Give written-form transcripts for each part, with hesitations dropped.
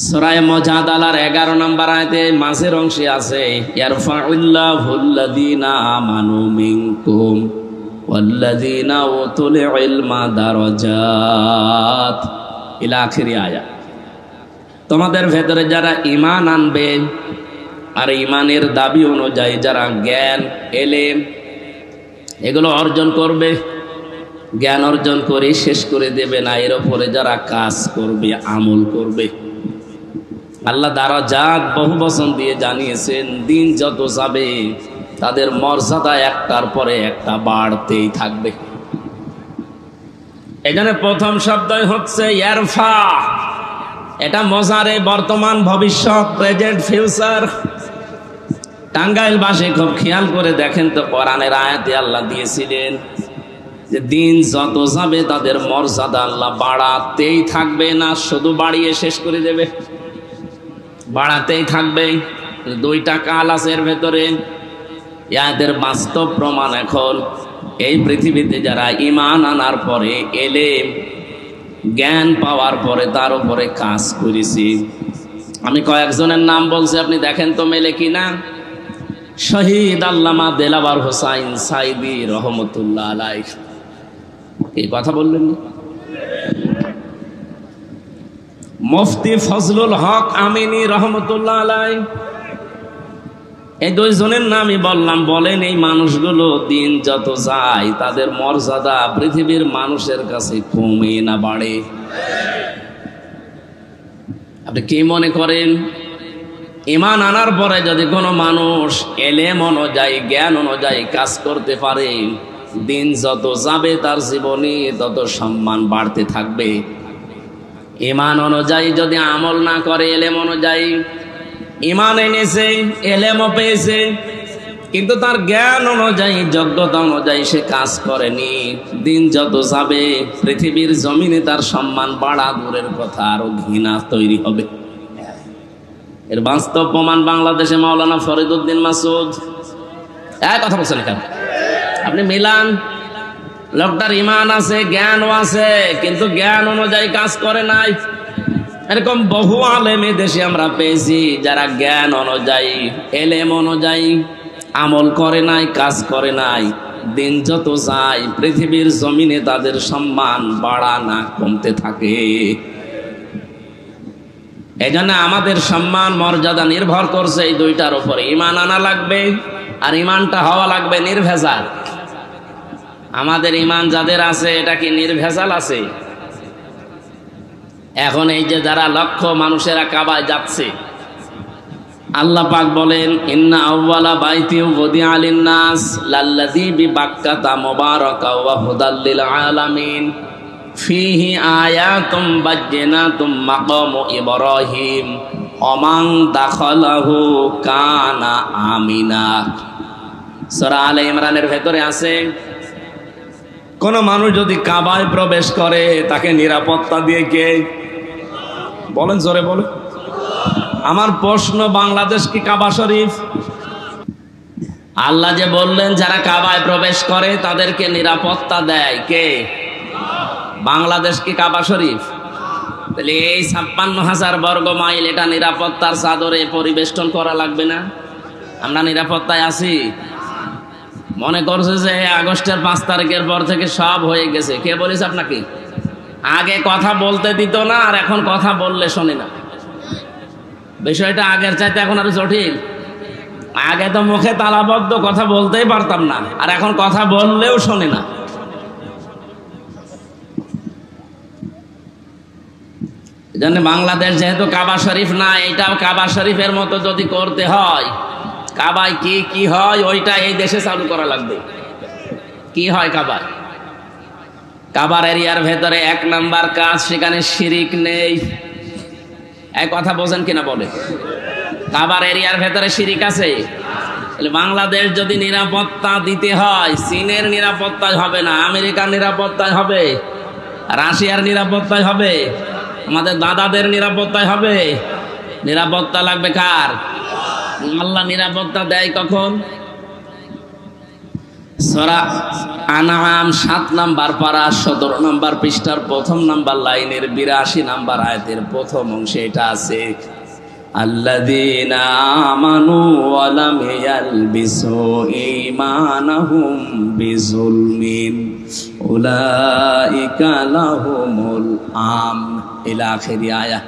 সূরা মুজাদালার 11 নম্বর আয়াতে মাঝের অংশে আছে ইয়ারফাউল্লাহুল্লাযীনা আমানু মিনকুম ওয়াল্লাযীনা উতুল ইলমা দারাজাত ইলা আখিরি আয়াত। তোমাদের ভেতরে যারা ঈমান আনবে আর ঈমানের দাবি অনুযায়ী যারা জ্ঞান এলেম এগুলো অর্জন করবে, জ্ঞান অর্জন করে শেষ করে দেবে না, এর উপরে যারা কাজ করবে, আমল করবে, আল্লাহ দারাজাত বহু বচন দিয়ে জানিয়েছেন। দিন যত যাবে তাদের মর্যাদা একটার পরে একটা বাড়তেই থাকবে। এখানে প্রথম শব্দই হচ্ছে ইয়ারফা। এটা মজারে বর্তমান ভবিষ্যৎ, প্রেজেন্ট ফিউচার। টাঙ্গাইল বাসে খুব খেয়াল করে দেখেন তো, কোরআনের আয়াতে আল্লাহ দিয়েছিলেন যে দিন যত যাবে তাদের মর্যাদা আল্লাহ বাড়াতেই থাকবে, না শুধু বাড়িয়ে শেষ করে দেবে, বাড়াতেই থাকবে। দুইটা কাল আছে এর ভেতরে। ইয়াদের বাস্তব প্রমাণ এখন এই পৃথিবীতে যারা ঈমান আনার পরে এলেম জ্ঞান পাওয়ার পরে তার উপরে কাজ করেছি। আমি কয়েকজনের নাম বলছি, আপনি দেখেন তো মেলে কিনা। শহীদ আল্লামা দেলাওয়ার হোসাইন সাইদি রহমতুল্লাহ আলাইহ, এই কথা বললেন। মুফতি ফজলুল হক আমিনী রহমতুল্লাহ আলাইহ, এই দুইজনের নামই বললাম। বলেন এই মানুষগুলো দিন যত যায় তাদের মর্যাদা পৃথিবীর মানুষের কাছে কমে না বাড়ে? আপনি কি মনে করেন ঈমান আনার পরে যদি কোনো মানুষ এলেম অনুযায়ী জ্ঞান অনুযায়ী কাজ করতে পারে, দিন যত যাবে তার জীবনে তত সম্মান বাড়তে থাকবে। ঈমান অনুযায়ী যদি আমল না করে, এলেম অনুযায়ী ঈমান এনেছে এলেমও পেয়েছে কিন্তু তার জ্ঞান অনুযায়ী যোগ্যতা অনুযায়ী সে কাজ করেনি, দিন যত যাবে পৃথিবীর জমিনে তার সম্মান বাড়া দূরের কথা, আরো ঘৃণা তৈরি হবে। এর বাস্তব প্রমাণ বাংলাদেশে মাওলানা ফরিদউদ্দিন মাসুদ। এক কথা বলছেন কেন? আপনি মিলান, লোকটার ঈমান আছে জ্ঞানও আছে কিন্তু জ্ঞান অনুযায়ী কাজ করে নাই। এরকম বহু আলেম দেশে আমরা পেয়েছি যারা জ্ঞান অনুযায়ী এলেম অনুযায়ী আমল করে নাই, কাজ করে নাই। দিন যত যায় পৃথিবীর জমিনে তাদের সম্মান বাড়া না কমতে থাকে। এজন্য আমাদের সম্মান মর্যাদা নির্ভর করছে এই দুইটার উপরে। ঈমান আনা লাগবে আর ঈমানটা হওয়া লাগবে নির্ভেজাল। আমাদের ঈমান যাদের আছে এটা কি নির্ভেজাল আছে? এখন এই যে যারা লক্ষ মানুষেরা কাবায় যাচ্ছে, আল্লাহ পাক বলেন ইন্না আউওয়ালা বাইতি উযিআ লিন-নাস লাল্লাযী বিবাক্কাতা মুবারাকা ওয়া হুদাল লিল আলামিন ফীহি আয়াতুম বায়্যিনাতুম মাকামু ইব্রাহিম ওয়া মান দাখালাহু কানা আমিনা। সূরা আলে ইমরানের ভেতরে আছে, কোন মানুষ যদি কাবায় প্রবেশ করে তাকে নিরাপত্তা দিয়ে কে? বলেন, জোরে বলে। আমার প্রশ্ন, বাংলাদেশ কি কাবা শরীফ? আল্লাহ যে বললেন যারা কাবায় প্রবেশ করে তাদেরকে নিরাপত্তা দেয় কে? বাংলাদেশ কি কাবা শরীফ? তাহলে এই ৫৬,০০০ বর্গ মাইল এটা নিরাপত্তার চাদরে পরিবেষ্টন করা লাগবে না? আমরা নিরাপত্তায় আছি? মনে করছে যে আগস্টের ৫ তারিখের পর থেকে সব হয়ে গেছে। কে বলেছে আপনাকে? আগে কথা বলতে দিত না, আর এখন কথা বললে শোনে না। বিষয়টা আগের চাইতে এখন আরো জটিল। আগে তো মুখে তালাবদ্ধ, কথা বলতেই পারতাম না, আর এখন কথা বললেও শোনে না। এজন্য বাংলাদেশ যেহেতু কাবা শরীফ না, এটাও কাবা শরীফের মতো যদি করতে হয়, কাবায় কি কি হয় ওইটা এই দেশে চালু করা লাগবে। কি হয় কাবায়? কাবার এরিয়ার ভেতরে ১ নাম্বার কাজ, সেখানে শিরিক নেই। এক কথা বোঝেন কিনা বলে? কাবার এরিয়ার ভেতরে শিরিক আছে? তাহলে বাংলাদেশ যদি নিরাপত্তা দিতে হয়, চীনের নিরাপত্তায় হবে না, আমেরিকার নিরাপত্তায় হবে, রাশিয়ার নিরাপত্তায় হবে, আমাদের দাদাদের নিরাপত্তায় হবে। নিরাপত্তা লাগবে কার? আল্লাহ নিরাপত্তা দেয় কখন? সূরা আনআম ৭ নাম্বার পারা ১৭ নাম্বার পৃষ্ঠার প্রথম নাম্বার লাইনের ৮২ নাম্বার আয়াতের প্রথম অংশে এটা আছে, আল্লাযীনা আমানু ওয়া লাম ইয়ালবিসু ঈমানাহুম বিযুলমিন উলাইকা লাহুমুল আমন ইলা আখিরি আয়াত।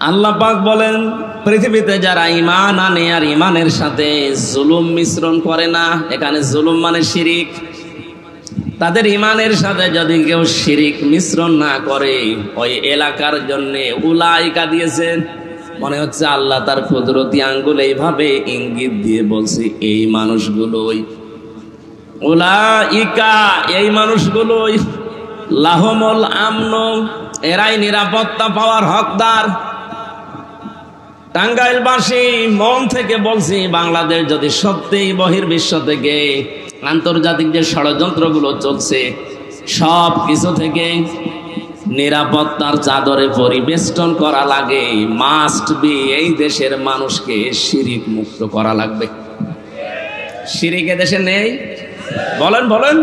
আল্লাহ পাক বলেন, পৃথিবীতে যারা ঈমান আনে আর ঈমানের সাথে জুলুম মিশ্রণ করে না, এখানে জুলুম মানে শিরিক, তাদের ঈমানের সাথে যদি কেউ শিরিক মিশ্রণ না করে, ওই এলাকার জন্য উলাইকা দিয়েছেন। মনে হচ্ছে আল্লাহ তার কুদরতি আঙ্গুল এইভাবে ইঙ্গিত দিয়ে বলছে, এই মানুষগুলোই, উলাইকা এই মানুষগুলোই, লাহুমুল আমন এরাই নিরাপত্তা পাওয়ার হকদার। টাঙ্গাইলবাসী মন থেকে বলছি, বাংলাদেশ যদি সত্যিই বহির্বিশ্ব থেকে আন্তর্জাতিক যে ষড়যন্ত্রগুলো চলছে সব কিছু থেকে নিরাপত্তার চাদরে পরিবেষ্টন করা লাগে, মাস্ট বি এই দেশের মানুষকে শিরিক মুক্ত করা লাগবে। শিরিক দেশে নেই, বলেন বলেন।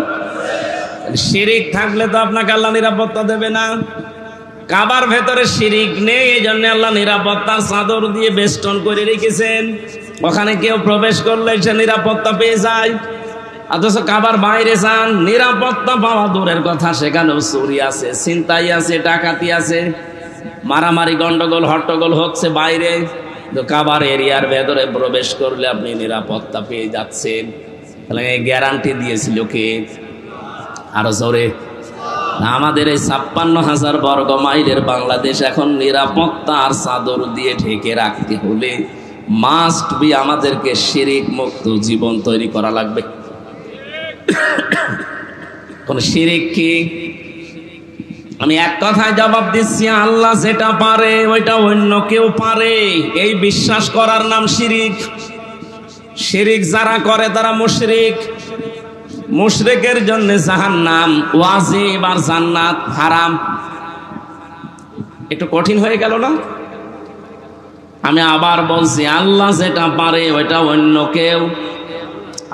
শিরিক থাকলে তো আপনাকে আল্লাহ নিরাপত্তা দেবে না। কাবার ভেতরে শিরিক নেই, এই জন্য আল্লাহ নিরাপত্তার চাদর দিয়ে বেষ্টন করে রেখেছেন। ওখানে কেউ প্রবেশ করলে সে নিরাপত্তা পেয়ে যায়। অথচ কাবার বাইরে যান, নিরাপত্তা পাওয়া দূরের কথা, সেখানেও চুরি আছে, ছিনতাই আছে, ডাকাতি আছে, মারামারি গন্ডগোল হট্টগোল হচ্ছে বাইরে। তো কাবার এরিয়ার ভেতরে প্রবেশ করলে আপনি নিরাপত্তা পেয়ে যাচ্ছেন। তাহলে এই গ্যারান্টি দিয়েছিল কে? আরো জোরে। আমাদের এই ৫৬,০০০ বর্গ মাইলের বাংলাদেশ এখন নিরাপত্তার চাদর দিয়ে ঢেকে রাখতে হলে মাস্ট বি আমাদেরকে শিরিক মুক্ত জীবন তৈরি করা লাগবে। কোন শিরিক কি? আমি এক কথায় জবাব দিচ্ছি, আল্লাহ যেটা পারে ওইটা অন্য কেউ পারে, এই বিশ্বাস করার নাম শিরিক। শিরিক যারা করে তারা মুশরিক। মুশরিকের জন্য জাহান্নাম ওয়াজিব আর জান্নাত হারাম। একটু কঠিন হয়ে গেল না? আমি আবার বলছি, আল্লাহ যেটা পারে ওইটা অন্য কেউ।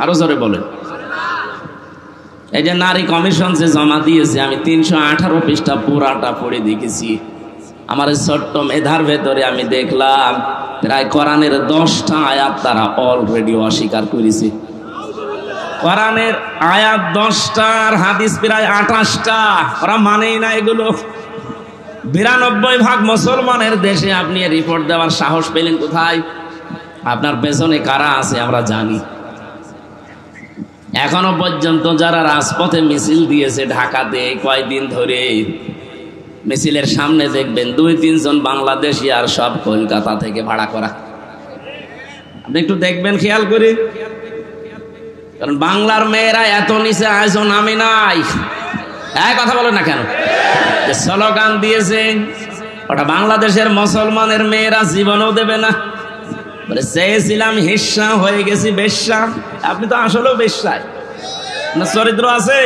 আরো জোরে বলেন। এই যে নারী কমিশন যে জমা দিয়েছে, আমি ৩১৮ পৃষ্ঠা পুরাটা পড়ে দেখেছি। আমার ছোট্ট মেধার ভেতরে আমি দেখলাম প্রায় কোরআনের 10টা আয়াত তারা অলরেডি অস্বীকার করেছে। কোরআনের আয়াত 10টা আর হাদিস প্রায় 28টা, ওরা মানেই না এগুলো। 92% মুসলমানের দেশে আপনি রিপোর্ট দেওয়ার সাহস পেলেন কোথায়? আপনার পেছনে কারা আছে আমরা জানি। এখনো পর্যন্ত যারা রাজপথে মিছিল দিয়েছে ঢাকাতে কয়েকদিন ধরে, মিছিলের সামনে দেখবেন 2-3 জন বাংলাদেশি, আর সব কলকাতা থেকে ভাড়া করা। আপনি একটু দেখবেন খেয়াল করে, কারণ বাংলার মেয়েরা এত নিচে আয়োজন আমি নাই। কথা বলেন না কেন? যে স্লোগান দিয়েছে ওটা বাংলাদেশের মুসলমানের মেয়েরা জীবনেও দেবে না। বলে চেয়েছিলাম হিস্সা, হয়ে গেছি বেশ্যা। আপনি তো আসলেও বেশ্যায় না, চরিত্র আছে।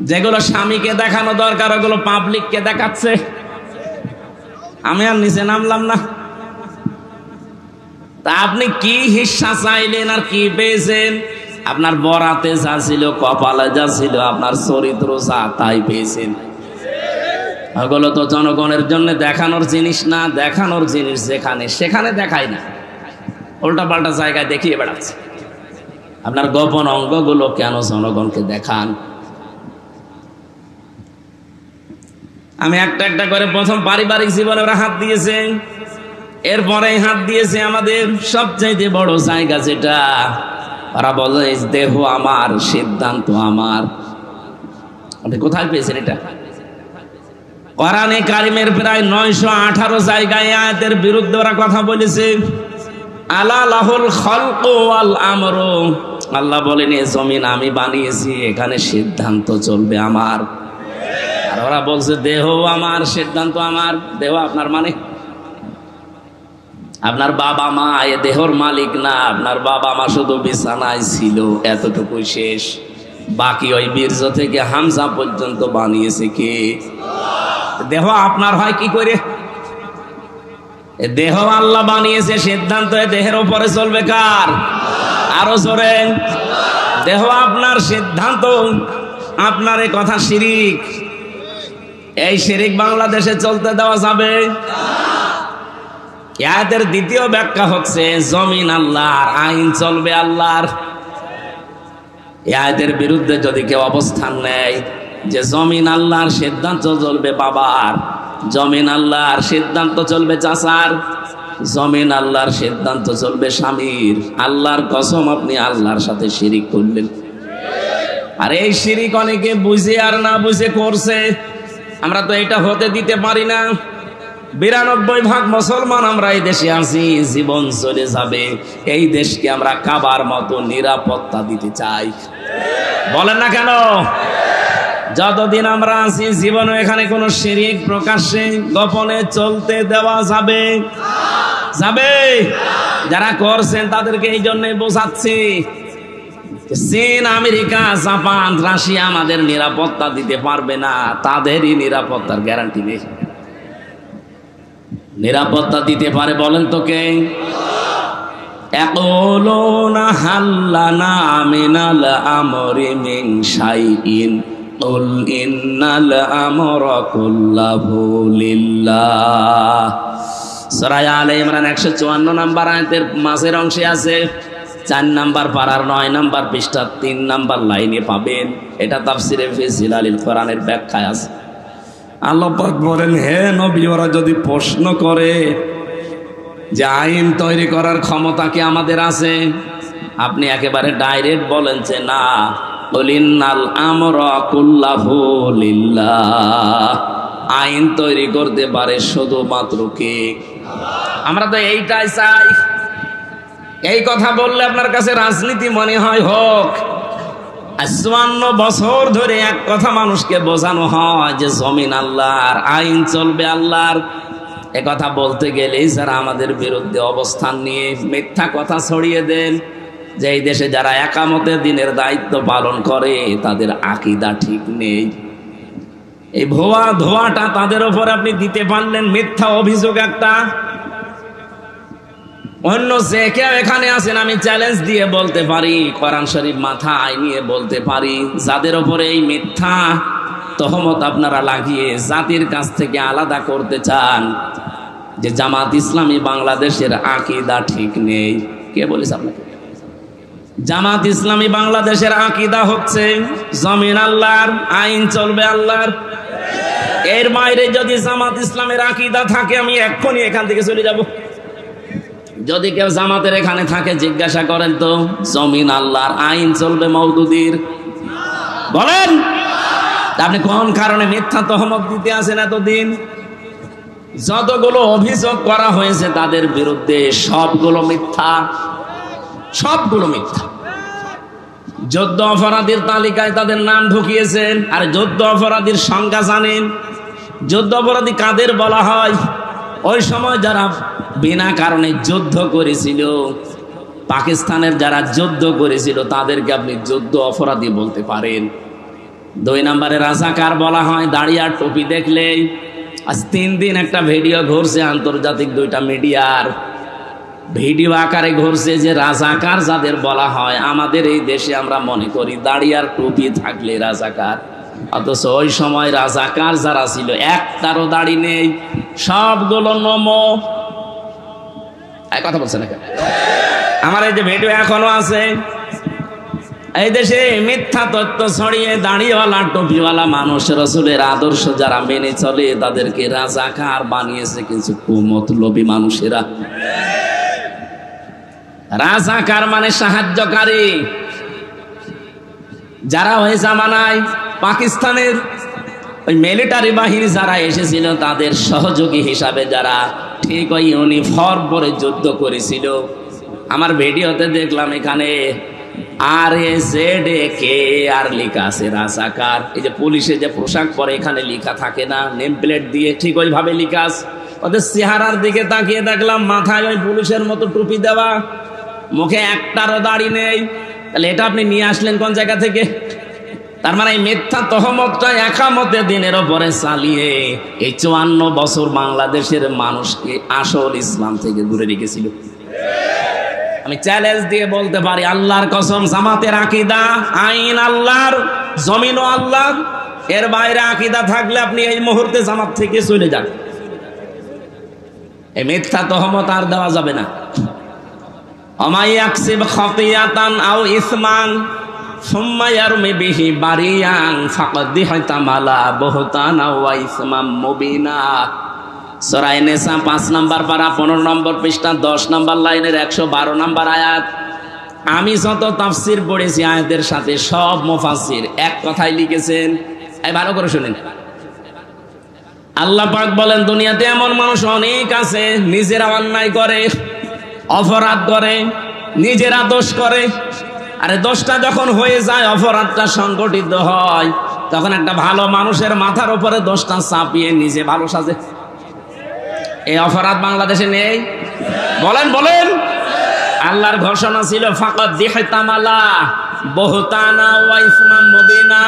যেগুলো স্বামীকে দেখানো দরকার ওগুলো পাবলিককে দেখাচ্ছে। আমি আর নিচে নামলাম না। তা আপনি কি হিস্সা চাইলেন আর কি পেয়েছেন? আপনার বরাতে যা ছিল, কপালে যা ছিল, আপনার চরিত্র যা, তাই পেয়েছেন। ওগুলো তো জনগণের জন্য দেখানোর জিনিস না। দেখানোর জিনিস যেখানে সেখানে দেখায় না, উল্টা পাল্টা জায়গায় দেখিয়ে বেড়াচ্ছে। আপনার গোপন অঙ্গগুলো কেন জনগণকে দেখান? আমি একটা একটা করে প্রথম পারিবারিক জীবনে ওরা হাত দিয়েছে, এরপরে হাত দিয়েছে আমাদের সবচাইতে বড় জায়গা যেটা ওরা বলে দেহ আমার, সিদ্ধান্ত আমার। আপনি কোথায় পেয়েছেন এটা? কোরআনে কারিমের প্রায় 918 জায়গায় আয়াতের বিরুদ্ধে ওরা কথা বলেছে। আলা লাহুল খালকু ওয়াল আমরু, আল্লাহ বলেন এই জমিন আমি বানিয়েছি, এখানে সিদ্ধান্ত চলবে আমার। আর ওরা বলছে দেহ আমার, সিদ্ধান্ত আমার। দেহ আপনার মানে আপনার বাবা মা এ দেহর মালিক না। আপনার বাবা মা শুধু বিছানায় ছিল, এতটুকুই শেষ। বাকি ওই বীর্য থেকে হামজা পর্যন্ত বানিয়েছে কে? দেহ আপনার হয় কি করে? দেহ আল্লাহ বানিয়েছে, সিদ্ধান্ত দেহের উপরে চলবে কার? আরো জোরে। দেহ আপনার সিদ্ধান্ত, আপনার এই কথা শিরিক। এই শিরিক বাংলাদেশে চলতে দেওয়া যাবে? আয়াতের দ্বিতীয় ব্যাখ্যা হচ্ছে জমিন আল্লাহর, আইন চলবে আল্লাহর। আয়াতের বিরুদ্ধে যদি কেউ অবস্থান নেয় যে জমিন আল্লাহর, সিদ্ধান্ত চলবে বাবার, জমিন আল্লাহর সিদ্ধান্ত চলবে চাচার, জমিন আল্লাহর সিদ্ধান্ত চলবে স্বামীর, আল্লাহর কসম আপনি আল্লাহর সাথে শিরিক করলেন। আর এই শিরিক অনেকে বুঝে আর না বুঝে করছে। আমরা তো এটা হতে দিতে পারি না। 92% মুসলমান আমরা এই দেশে আছি, জীবন চলে যাবে, এই দেশকে আমরা কাবার মতো নিরাপত্তা দিতে চাই। বলেন না কেন? যতদিন আমরা আছি জীবনে এখানে কোনো শিরিক প্রকাশ্যে গোপনে চলতে দেওয়া যাবে? যাবে? যারা করছেন তাদেরকে এই জন্য বোঝাচ্ছি, চীন, আমেরিকা, জাপান, রাশিয়া আমাদের নিরাপত্তা দিতে পারবে না, তাদেরই নিরাপত্তার গ্যারান্টি নেই। নিরাপত্তা দিতে পারে বলেন তো কে? ইয়াকুলুনা হাল্লানা মিনাল আমরি মিন শাইইন কুল ইন্নাল আমরা কুল্লাহু লিল্লাহ। সূরা আলে ইমরান 154 নম্বর আয়াতের মাঝের অংশে আছে, 4 নম্বর পারার 9 নম্বর পৃষ্ঠা 3 নম্বর লাইনে পাবেন। এটা তাফসিরে ফি জিলালিল কোরআনের ব্যাখ্যায় আছে। আল্লাহ পাক বলেন, হে নবী, ওরা যদি প্রশ্ন করে যে আইন তৈরি করার ক্ষমতা কি আমাদের আছে, আপনি একেবারে ডাইরেক্ট বলেন যে না, কুলিন্নাল আমরা কুল্লাহু লিল্লাহ, আইন তৈরি করতে পারে শুধুমাত্র কে? আমরা তো এইটাই চাই। এই কথা বললে আপনার কাছে রাজনীতি মনে হয় হোক। 54 বছর ধরে এক কথা মানুষকে বোঝানো হয় যে জমিন আল্লাহর, আইন চলবে আল্লাহর। এ কথা বলতে গেলেই যারা আমাদের বিরুদ্ধে অবস্থান নিয়ে মিথ্যা কথা ছড়িয়ে দেন যে এই দেশে যারা একামতের দিনের দায়িত্ব পালন করে তাদের আকীদা ঠিক নেই, এই ভুয়া ধোয়াটা তাদের উপর আপনি দিতে পারলেন, মিথ্যা অভিযোগ একটা। অন্য যে কেউ এখানে আছেন আমি চ্যালেঞ্জ দিয়ে বলতে পারি, কোরআন শরীফ মাথায় নিয়ে বলতে পারি, যাদের উপরে এই মিথ্যা তহমত আপনারা লাগিয়ে জাতির কাছ থেকে আলাদা করতে চান যে জামাত ইসলামী বাংলাদেশের আকীদা ঠিক নেই, কে বলেছে আপনাকে? জামাত ইসলামী বাংলাদেশের আকীদা হচ্ছে জমিন আল্লাহর, আইন চলবে আল্লাহর। এর বাইরে যদি জামাত ইসলামের আকীদা থাকে আমি এক্ষুনি এখান থেকে চলে যাব। যদি কেউ জামাতের এখানে থাকে জিজ্ঞাসা করেন তো, জমিন আল্লাহর, আইন চলবে মওদুদির, বলেন আপনি কোন কারণে মিথ্যা তহমত দিতে আছেন এতদিন? যতগুলো অভিযোগ করা হয়েছে তাদের বিরুদ্ধে সবগুলো মিথ্যা, সবগুলো মিথ্যা। যুদ্ধ অপরাধীর তালিকায় তাদের নাম ঢুকিয়েছেন। আর যুদ্ধ অপরাধীর সংজ্ঞা জানেন? যুদ্ধ অপরাধী কাদের বলা হয়? ওই সময় যারা বিনা কারণে যুদ্ধ করেছিল, পাকিস্তানের যারা যুদ্ধ করেছিল তাদেরকে আপনি যুদ্ধ অপরাধী বলতে পারেন। 2 নম্বরে রাজাকার বলা হয় দাড়ি আর টুপি দেখলেই। আজ 3 দিন একটা ভিডিও ঘুরছে আন্তর্জাতিক 2টা মিডিয়ার, ভিডিও আকারে ঘুরছে যে রাজাকার যাদের বলা হয়, আমাদের এই দেশে আমরা মনে করি দাড়ি আর টুপি থাকলে রাজাকার, অথচ ওই সময় রাজাকার যারা ছিল একটারও দাড়ি নেই, সবগুলো নমো। কথা বলছে না কেন? আমার এই যে ভিডিও এখনো আছে। এই দেশে মিথ্যা তথ্য ছড়িয়ে দাড়িওয়ালা টুপিওয়ালা মানুষ, রাসূলের আদর্শ যারা মেনে চলে তাদেরকে রাজাকার বানিয়েছে কিছু কুমতলবী মানুষেরা। রাজাকার মানে সাহায্যকারী। যারা ওই জামানায় পাকিস্তানের ওই মিলিটারি বাহিনী যারা এসেছিল তাদের সহযোগী হিসাবে যারা ঠিক ওই ইউনিফর্ম পরে যুদ্ধ করেছিল, আমার ভিডিওতে দেখলাম এখানে RAZK আর লেখা আছে রাজাকার। এই যে পুলিশে যে পোশাক পরে এখানে লেখা থাকে না নেম প্লেট দিয়ে, ঠিক ওইভাবে লেখা আছে। ওদের চেহারার দিকে তাকিয়ে দেখলাম মাথায় ওই পুলিশের মতো টুপি দেওয়া, মুখে একটারও দাড়ি নেই। তাহলে এটা আপনি নিয়ে আসলেন কোন জায়গা থেকে? তার মানে এই মিথ্যা তহমতটা একামতের দিনের ওপরে চালিয়ে এই 54 বছর বাংলাদেশের মানুষকে আসল ইসলাম থেকে দূরে রেখেছিল। আমি চ্যালেঞ্জ দিয়ে বলতে পারি, আল্লাহর কসম, জামাতের আকীদা আইন আল্লাহর, জমিনও আল্লাহ, এর বাইরে আকীদা থাকলে আপনি এই মুহূর্তে জামাত থেকে চলে যান। এই মিথ্যা তহমত আর দেওয়া যাবে না। ওমাই ইয়াকসিব খাতিয়াতান আও ইসমান সুম্মা ইয়ারমি বিহি বারিয়ান ফাকাদ ইহতামালা বুহতানা ওয়া ইসমাম মুবিনা। সূরা নিসা 5 নম্বর পারা 15 নম্বর পৃষ্ঠা 10 নম্বর লাইনের 112 নম্বর আয়াত। আমি যত তাফসীর পড়েছি আয়াতের সাথে সব মুফাসসির এক কথাই লিখেছেন, এই ভালো করে শুনেন। আল্লাহ পাক বলেন, দুনিয়াতে এমন মানুষ অনেক আছে নিজেরা অন্যায় করে, অপরাধ করে, নিজেরা দোষ করে। আরে দোষটা যখন হয়ে যায়, অপরাধটা সংগঠিত হয়, তখন একটা ভালো মানুষের মাথার উপরে দোষটা চাপিয়ে নিজে ভালো সাজে। এই অপরাধ বাংলাদেশে নেই? বলেন বলেন। আল্লাহর ঘোষণা ছিল ফাকাদ ইহতামালা বুহতানা ওয়া ইসমান মুবিনা।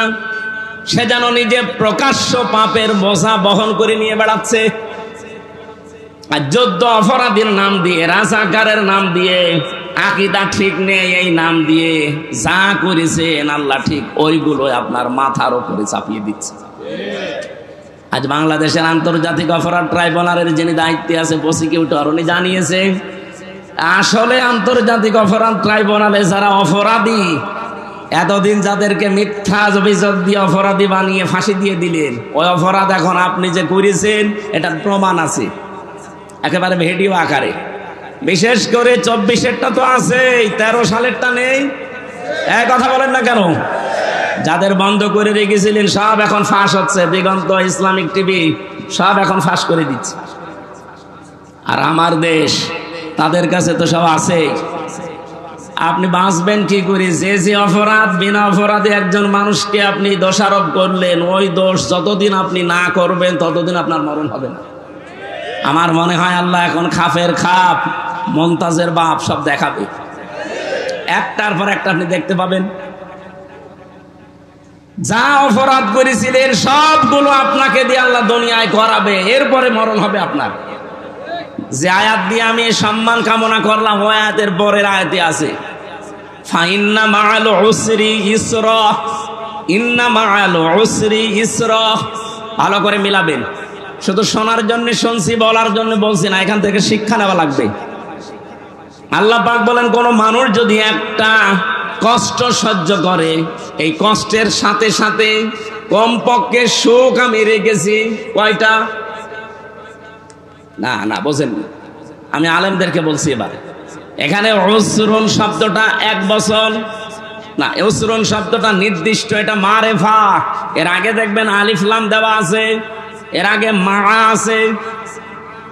সে যেন নিজে প্রকাশ্য পাপের বোঝা বহন করে নিয়ে বেড়াচ্ছে। আর যুদ্ধ অপরাধীর নাম দিয়ে, রাজাকারের নাম দিয়ে, আকীদা ঠিক নেই এই নাম দিয়ে যা করেছেন আল্লাহ ঠিক ওইগুলো আপনার মাথার উপরে চাপিয়ে দিচ্ছে। আজ বাংলাদেশের আন্তর্জাতিক অপরাধ ট্রাইব্যুনালের যিনি দায়িত্বে আছে প্রসিকিউটর, উনি জানিয়েছে আসলে আন্তর্জাতিক অপরাধ ট্রাইব্যুনালে যারা অপরাধী, এতদিন যাদেরকে মিথ্যা অভিযোগ দিয়ে অপরাধী বানিয়ে ফাঁসি দিয়ে দিলেন, ওই অপরাধ এখন আপনি যে করেছেন এটার প্রমাণ আছে একেবারে ভিডিও আকারে। বিশেষ করে 24-এরটা তো আছে, 13 সালেরটা নেই। এক কথা বলেন না কেন? যাদের বন্ধ করে রেখেছিলেন সব এখন ফাঁস হচ্ছে, দিগন্ত, ইসলামিক টিভি সব এখন ফাঁস করে দিচ্ছে। আর আমার দেশ, তাদের কাছে তো সব আছে। আপনি বাঁচবেন কি করে? যে যে অপরাধ বিনা অপরাধে একজন মানুষকে আপনি দোষারোপ করলেন, ওই দোষ যতদিন আপনি না করবেন ততদিন আপনার মরণ হবে না। আমার মনে হয় আল্লাহ এখন খাফের খাপ, মমতাজের বাপ সব দেখাবে, একটার পর একটা আপনি দেখতে পাবেন। যা অপরাধ করেছিলেন সবগুলো আপনাকে দিয়ে আল্লাহ দুনিয়ায় করাবে, এরপরে মরণ হবে আপনার। যে আয়াত দিয়ে আমি সম্মান কামনা করলাম, ওই আয়াতের পরের আয়াতে আছে ফাইন্না মাআল উসরি ইসরা, ইন্না মাআল উসরি ইসরা। ভালো করে মিলাবেন। শুধু শোনার জন্য শুনছি, বলার জন্য বলছি না, এখান থেকে শিক্ষা নেওয়া লাগবে। আল্লাহ পাক বলেন, কোন মানুষ যদি একটা কষ্ট সহ্য করে, এই কষ্টের সাথে সাথে কমপক্ষে সুখ আমি রেখেছি কয়টা? না না বোঝেন, আমি আলেমদেরকে বলছি এবার। এখানে উসরুন শব্দটা 1 বছর না, উসরুন শব্দটা নির্দিষ্ট, এটা মারেফা। এর আগে দেখবেন আলিফ লাম দেওয়া আছে, এর আগে মা আছে,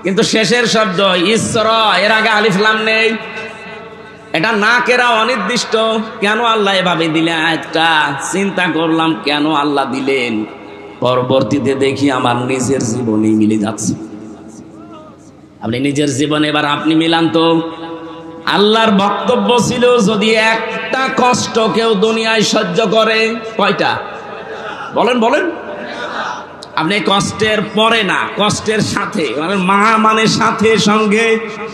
কিন্তু শেষের শব্দ ইসরা, এর আগে আলিফ লাম নেই। এটা না কেরা, অনির্দিষ্ট। কেন আল্লাহ এভাবে দিলেন আয়াতটা? চিন্তা করলাম কেন আল্লাহ দিলেন। পরবর্তীতে দেখি আমার নিজের জীবনে মিলে যাচ্ছে। আপনি নিজের জীবনে এবার আপনি মিলান তো। আল্লাহর বক্তব্য ছিল যদি একটা কষ্ট কেউ দুনিয়ায় সহ্য করে, কয়টা? বলেন বলেন। আপনি কষ্টের পরে না, কষ্টের সাথে, মানে মা মানে সাথে, সঙ্গে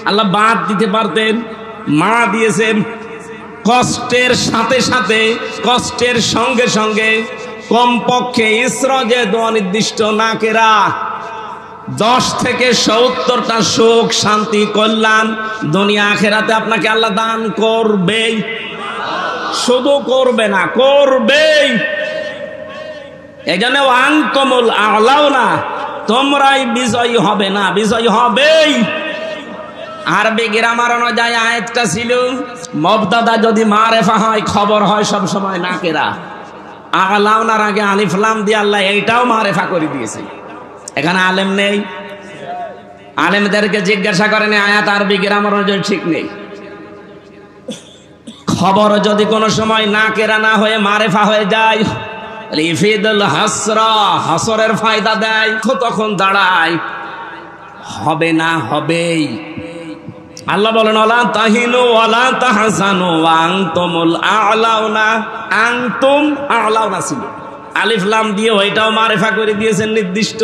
আল্লাহ বাদ দিতে পারতেন, মা দিয়েছেন। কষ্টের সাথে সাথে, কষ্টের সঙ্গে সঙ্গে কমপক্ষে ইসরা, যে অনির্দিষ্ট না কেরা, 10 থেকে 70টা সুখ, শান্তি, কল্যাণ দুনিয়া আখেরাতে আপনাকে আল্লাহ দান করবেই। শুধু করবে না, করবেই। এই জন্য আনতুমুল আ'লাউনা, তোমরাই বিজয়ী হবে না, বিজয়ী হবেই। আরবি গ্রামার অনুযায়ী আয়াতটা ছিল মুবতাদা যদি মারেফা হয়, খবর হয় সব সময় নাকেরা। আ'লাউনার আগে আলিফ লাম দিয়ে আল্লাহ এইটাও মারেফা করে দিয়েছে। এখানে আলেম নেই, আলেমদেরকে জিজ্ঞাসা করেন আয়াত আরবি গ্রামার অনুযায়ী ঠিক নেই। খবর যদি কোনো সময় নাকেরা না হয়ে মারেফা হয়ে যায়, ইফিদুল হাসরা, হাসরের ফায়দা দেয়, তখন দাঁড়ায় হবে না, হবেই। আল্লাহ বলেন ওয়ালা তাহিনু ওয়ালা তাহজানু ওয়া আনতুমুল আ'লাউনা। আনতুম আ'লাউনা ছিল, আলিফ লাম দিয়ে ওইটাও মারেফা করে দিয়েছেন নির্দিষ্ট।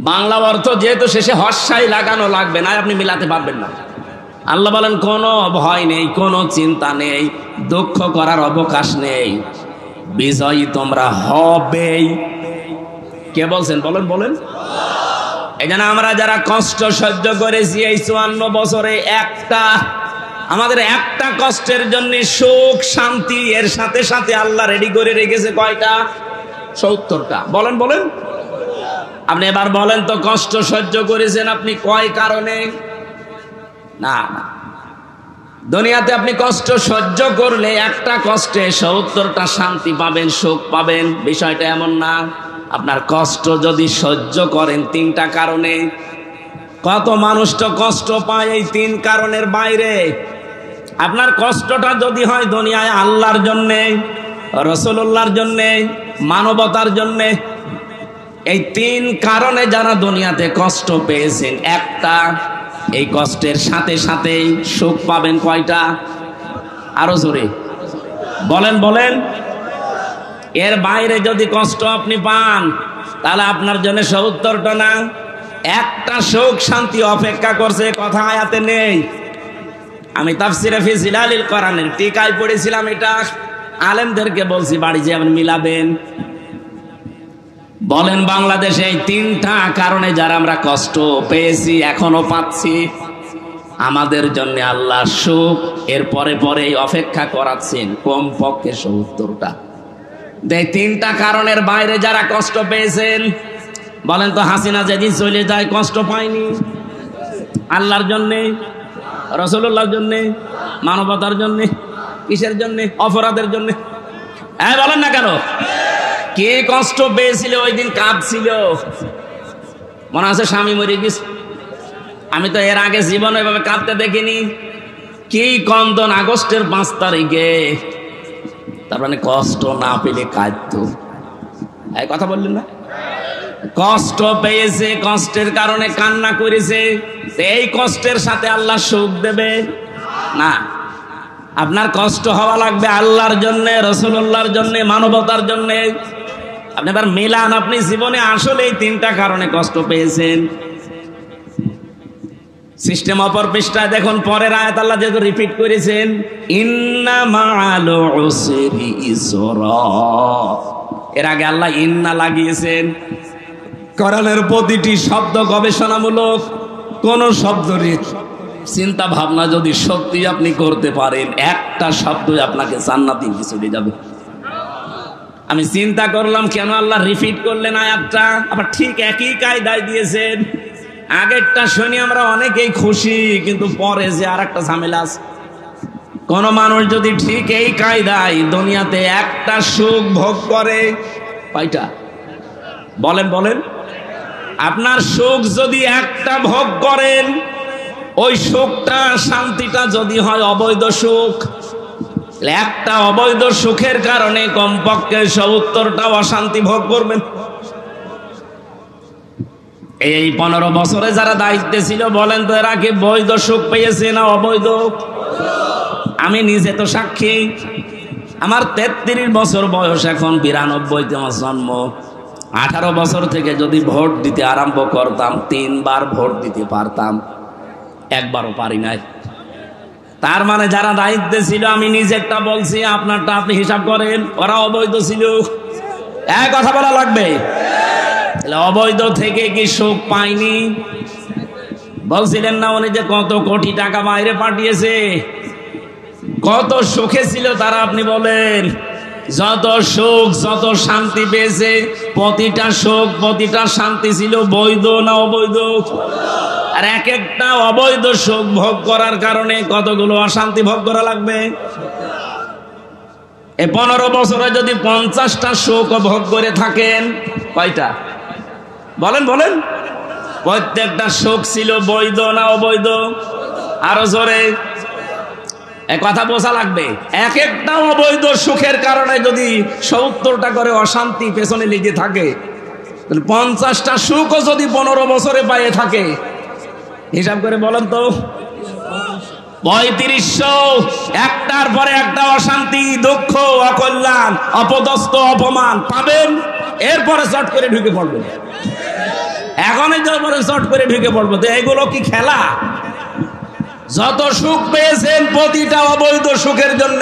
বাংলা অর্থ যেহেতু শেষে হর্ষাই লাগানো লাগবে না, আপনি মিলাতে পারবেন না। আল্লাহ বলেন কোনো ভয় নেই, কোনো চিন্তা নেই, দুঃখ করার অবকাশ নেই, বিজয়ী তোমরা হবেই। কে বলছেন? বলেন বলেন। এই জন্য আমরা যারা কষ্ট সহ্য করেছি এই 54 বছরে, আমাদের একটা কষ্টের জন্য সুখ শান্তি এর সাথে সাথে আল্লাহ রেডি করে রেখেছে কয়টা? 70টা। বলেন বলেন। আপনি এবার বলেন তো, কষ্ট সহ্য করেছেন আপনি কয় কারণে? না না, দুনিয়াতে আপনি কষ্ট সহ্য করলে একটা কষ্টে 70টা শান্তি পাবেন, সুখ পাবেন। বিষয়টা এমন না। আপনার কষ্ট যদি সহ্য করেন 3টা কারণে, কত মানুষ তো কষ্ট পায় এই 3 কারণের বাইরে। আপনার কষ্টটা যদি হয় দুনিয়ায় আল্লাহর জন্যে, রাসূলুল্লাহর জন্যে, মানবতার জন্যে, এই 3 কারণে যারা দুনিয়াতে কষ্ট পেয়েছেন, একটা, এই কষ্টের সাথে সাথে সুখ পাবেন কয়টা? আরো জোরে বলেন বলেন। এর বাইরে যদি কষ্ট আপনি পান তাহলে আপনার জন্য 70টা না, একটা সুখ শান্তি অপেক্ষা করছে। কথা আয়াতে নেই। আমি তাফসিরে ফি জিলালিল কোরআনের টিকায় পড়েছিলাম, এটা আলেমদেরকে বলছি, বাড়ি যে আপনি মিলাবেন। বলেন বাংলাদেশে এই 3টা কারণে যারা আমরা কষ্ট পেয়েছি, এখনো পাচ্ছি, আমাদের জন্য আল্লাহ সুখ এর পরে পরে অপেক্ষা করাচ্ছেন কমপক্ষে 70টা। এই 3টা কারণের বাইরে যারা কষ্ট পেয়েছেন, বলেন তো, হাসিনা যেদিন চলে যায় কষ্ট পায়নি? আল্লাহর জন্যে, রাসূলুল্লাহর জন্যে, মানবতার জন্যে, কিসের জন্যে? অপরাধের জন্যে। হ্যাঁ বলেন না কেন? কে কষ্ট পেয়েছিল ওই দিন? কাঁদছিল। মনে আছে স্বামী মরে গেছে? আমি তো এর আগে জীবনে এভাবে কাঁদতে দেখিনি। কি কন্দন আগস্টের 5 তারিখে। তার মানে কষ্ট না পেলে কাঁদতো। এই কথা বললেন না? কষ্ট পেয়েছে, কষ্টের কারণে কান্না করেছে, এই কষ্টের সাথে আল্লাহ সুখ দেবে না। আপনার কষ্ট হওয়া লাগবে আল্লাহর জন্য, রাসূলুল্লাহর জন্য, মানবতার জন্য। আপনি এবার মিলান, আপনি জীবনে আসলে এই 3টা কারণে কষ্ট পেয়েছেন। সিস্টেম অপর পৃষ্ঠায় দেখুন, পরের আয়াত আল্লাহ যেহেতু রিপিট করেছেন, ইন্না মাআল উসরি ইসরা। এর আগে আল্লাহ ইন্না লাগিয়েছেন। কোরআনের প্রতিটি শব্দ গবেষণামূলক। কোন শব্দের চিন্তা ভাবনা যদি সত্যি আপনি করতে পারেন, একটা শব্দই আপনাকে জান্নাতে নিয়ে চলে যাবে। আমি চিন্তা করলাম কেন আল্লাহ রিপিট করলেন আয়াতটা, আবার ঠিক একই কায়দায় দিয়েছেন। আগেরটা শুনি আমরা অনেকেই খুশি, কিন্তু পরে যে আর একটা ঝামেলা আছে। কোন মানুষ যদি ঠিক এই কায়দায় দুনিয়াতে একটা সুখ ভোগ করে, কয়টা? বলেন বলেন। আপনার সুখ যদি একটা ভোগ করেন, ওই সুখটা শান্তিটা যদি হয় অবৈধ সুখ, একটা অবৈধ সুখের কারণে কমপক্ষে 70টা অশান্তি ভোগ করবেন। এই 15 বছরে যারা দায়িত্বে ছিল, বলেন তো এরা কি বৈধ সুখ পেয়েছে না অবৈধ? আমি নিজে তো সাক্ষী। আমার 33 বছর বয়স, এখন 92তে আমার জন্ম। 18 বছর থেকে যদি ভোট দিতে আরম্ভ করতাম, 3 বার ভোট দিতে পারতাম, একবারও পারি নাই। তার মানে যারা দায়িত্বে ছিল, আমি নিজেরটা বলছি, আপনারটা আপনি হিসাব করেন, ওরা অবৈধ ছিল। এক কথা বলা লাগবে। অবৈধ থেকে কি সুখ পাইনি? বলছিলেন না উনি যে কত কোটি টাকা বাইরে পাঠিয়েছে, কত সুখে ছিল তারা? আপনি বলেন, যত সুখ যত শান্তি পেয়েছে, প্রতিটা সুখ প্রতিটা শান্তি ছিল বৈধ না অবৈধ? আর এক একটা অবৈধ সুখ ভোগ করার কারণে কতগুলো অশান্তি ভোগ করা লাগবে। এই 15 বছরে যদি 50টা সুখ ভোগ করে থাকেন, কয়টা? বলেন বলেন। প্রত্যেকটা সুখ ছিল বৈধ না অবৈধ? আরো জোরে কথা বোঝা লাগবে। এক একটা অবৈধ সুখের কারণে যদি 70টা করে অশান্তি পেছনে লেগে থাকে, 50টা সুখও যদি 15 বছরে পাইয়ে থাকে, হিসাব করে বলেন তো, 3500 একটার পরে একটা অশান্তি, দুঃখ, অকল্যাণ, অপদস্থ, অপমান পাবেন। এরপরে চট করে ঢুকে পড়বেন। এখনই পরে চট করে ঢুকে পড়বো। তো এগুলো কি খেলা? যত সুখ পেয়েছেন প্রতিটা অবৈধ সুখের জন্য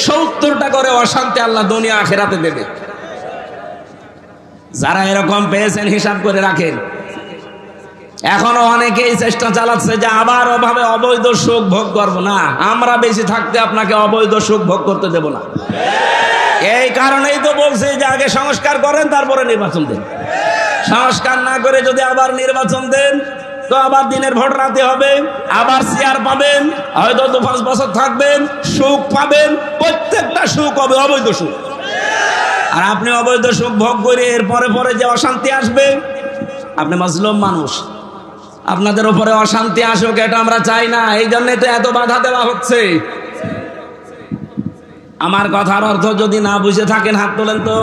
70টা করে অশান্তি আল্লাহ দুনিয়া আখিরাতে দেবে। যারা এরকম পেয়েছেন হিসাব করে রাখেন। এখনো অনেকেই চেষ্টা চালাচ্ছে যে আবার ওভাবে অবৈধ সুখ ভোগ করবো না, আমরা বেশি থাকতে আপনাকে অবৈধ সুখ ভোগ করতে দেব না। এই কারণেই তো বলছি যে আগে সংস্কার করেন, তারপরে নির্বাচন দেন। সংস্কার না করে যদি আবার নির্বাচন দেন তো আবার দিনের ভোট রাতে হবে, আবার চেয়ার পাবেন, হয়তো 2-5 বছর থাকবেন, সুখ পাবেন, প্রত্যেকটা সুখ হবে অবৈধ সুখ। আর আপনি অবৈধ সুখ ভোগ করে এরপরে পরে যে অশান্তি আসবে, আপনি মাজলুম মানুষ, আপনাদের উপরে অশান্তি আসুক এটা আমরা চাই না, এই জন্য তো এত বাধা দেওয়া হচ্ছে। আমার কথার অর্থ যদি না বুঝে থাকেন হাত তোলেন তো।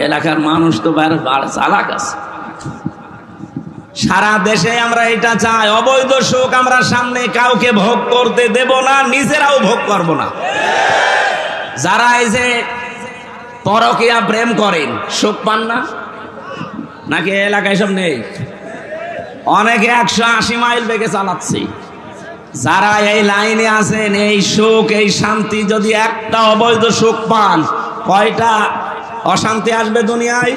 এলাকার মানুষ তো চালাক আছে। সারা দেশে আমরা এটা চাই, অবৈধ সুখ আমরা সামনে কাউকে ভোগ করতে দেব না, নিজেরাও ভোগ করব না। যারা এই যে পরকীয়া প্রেম করেন সুখ পান না নাকি? এলাকায় সব নেই, অনেকে 180 মাইল বেগে চালাচ্ছে। যারা এই লাইনে আছেন, এই সুখ এই শান্তি যদি একটা অবৈধ সুখ পান, কয়টা অশান্তি আসবে দুনিয়ায়?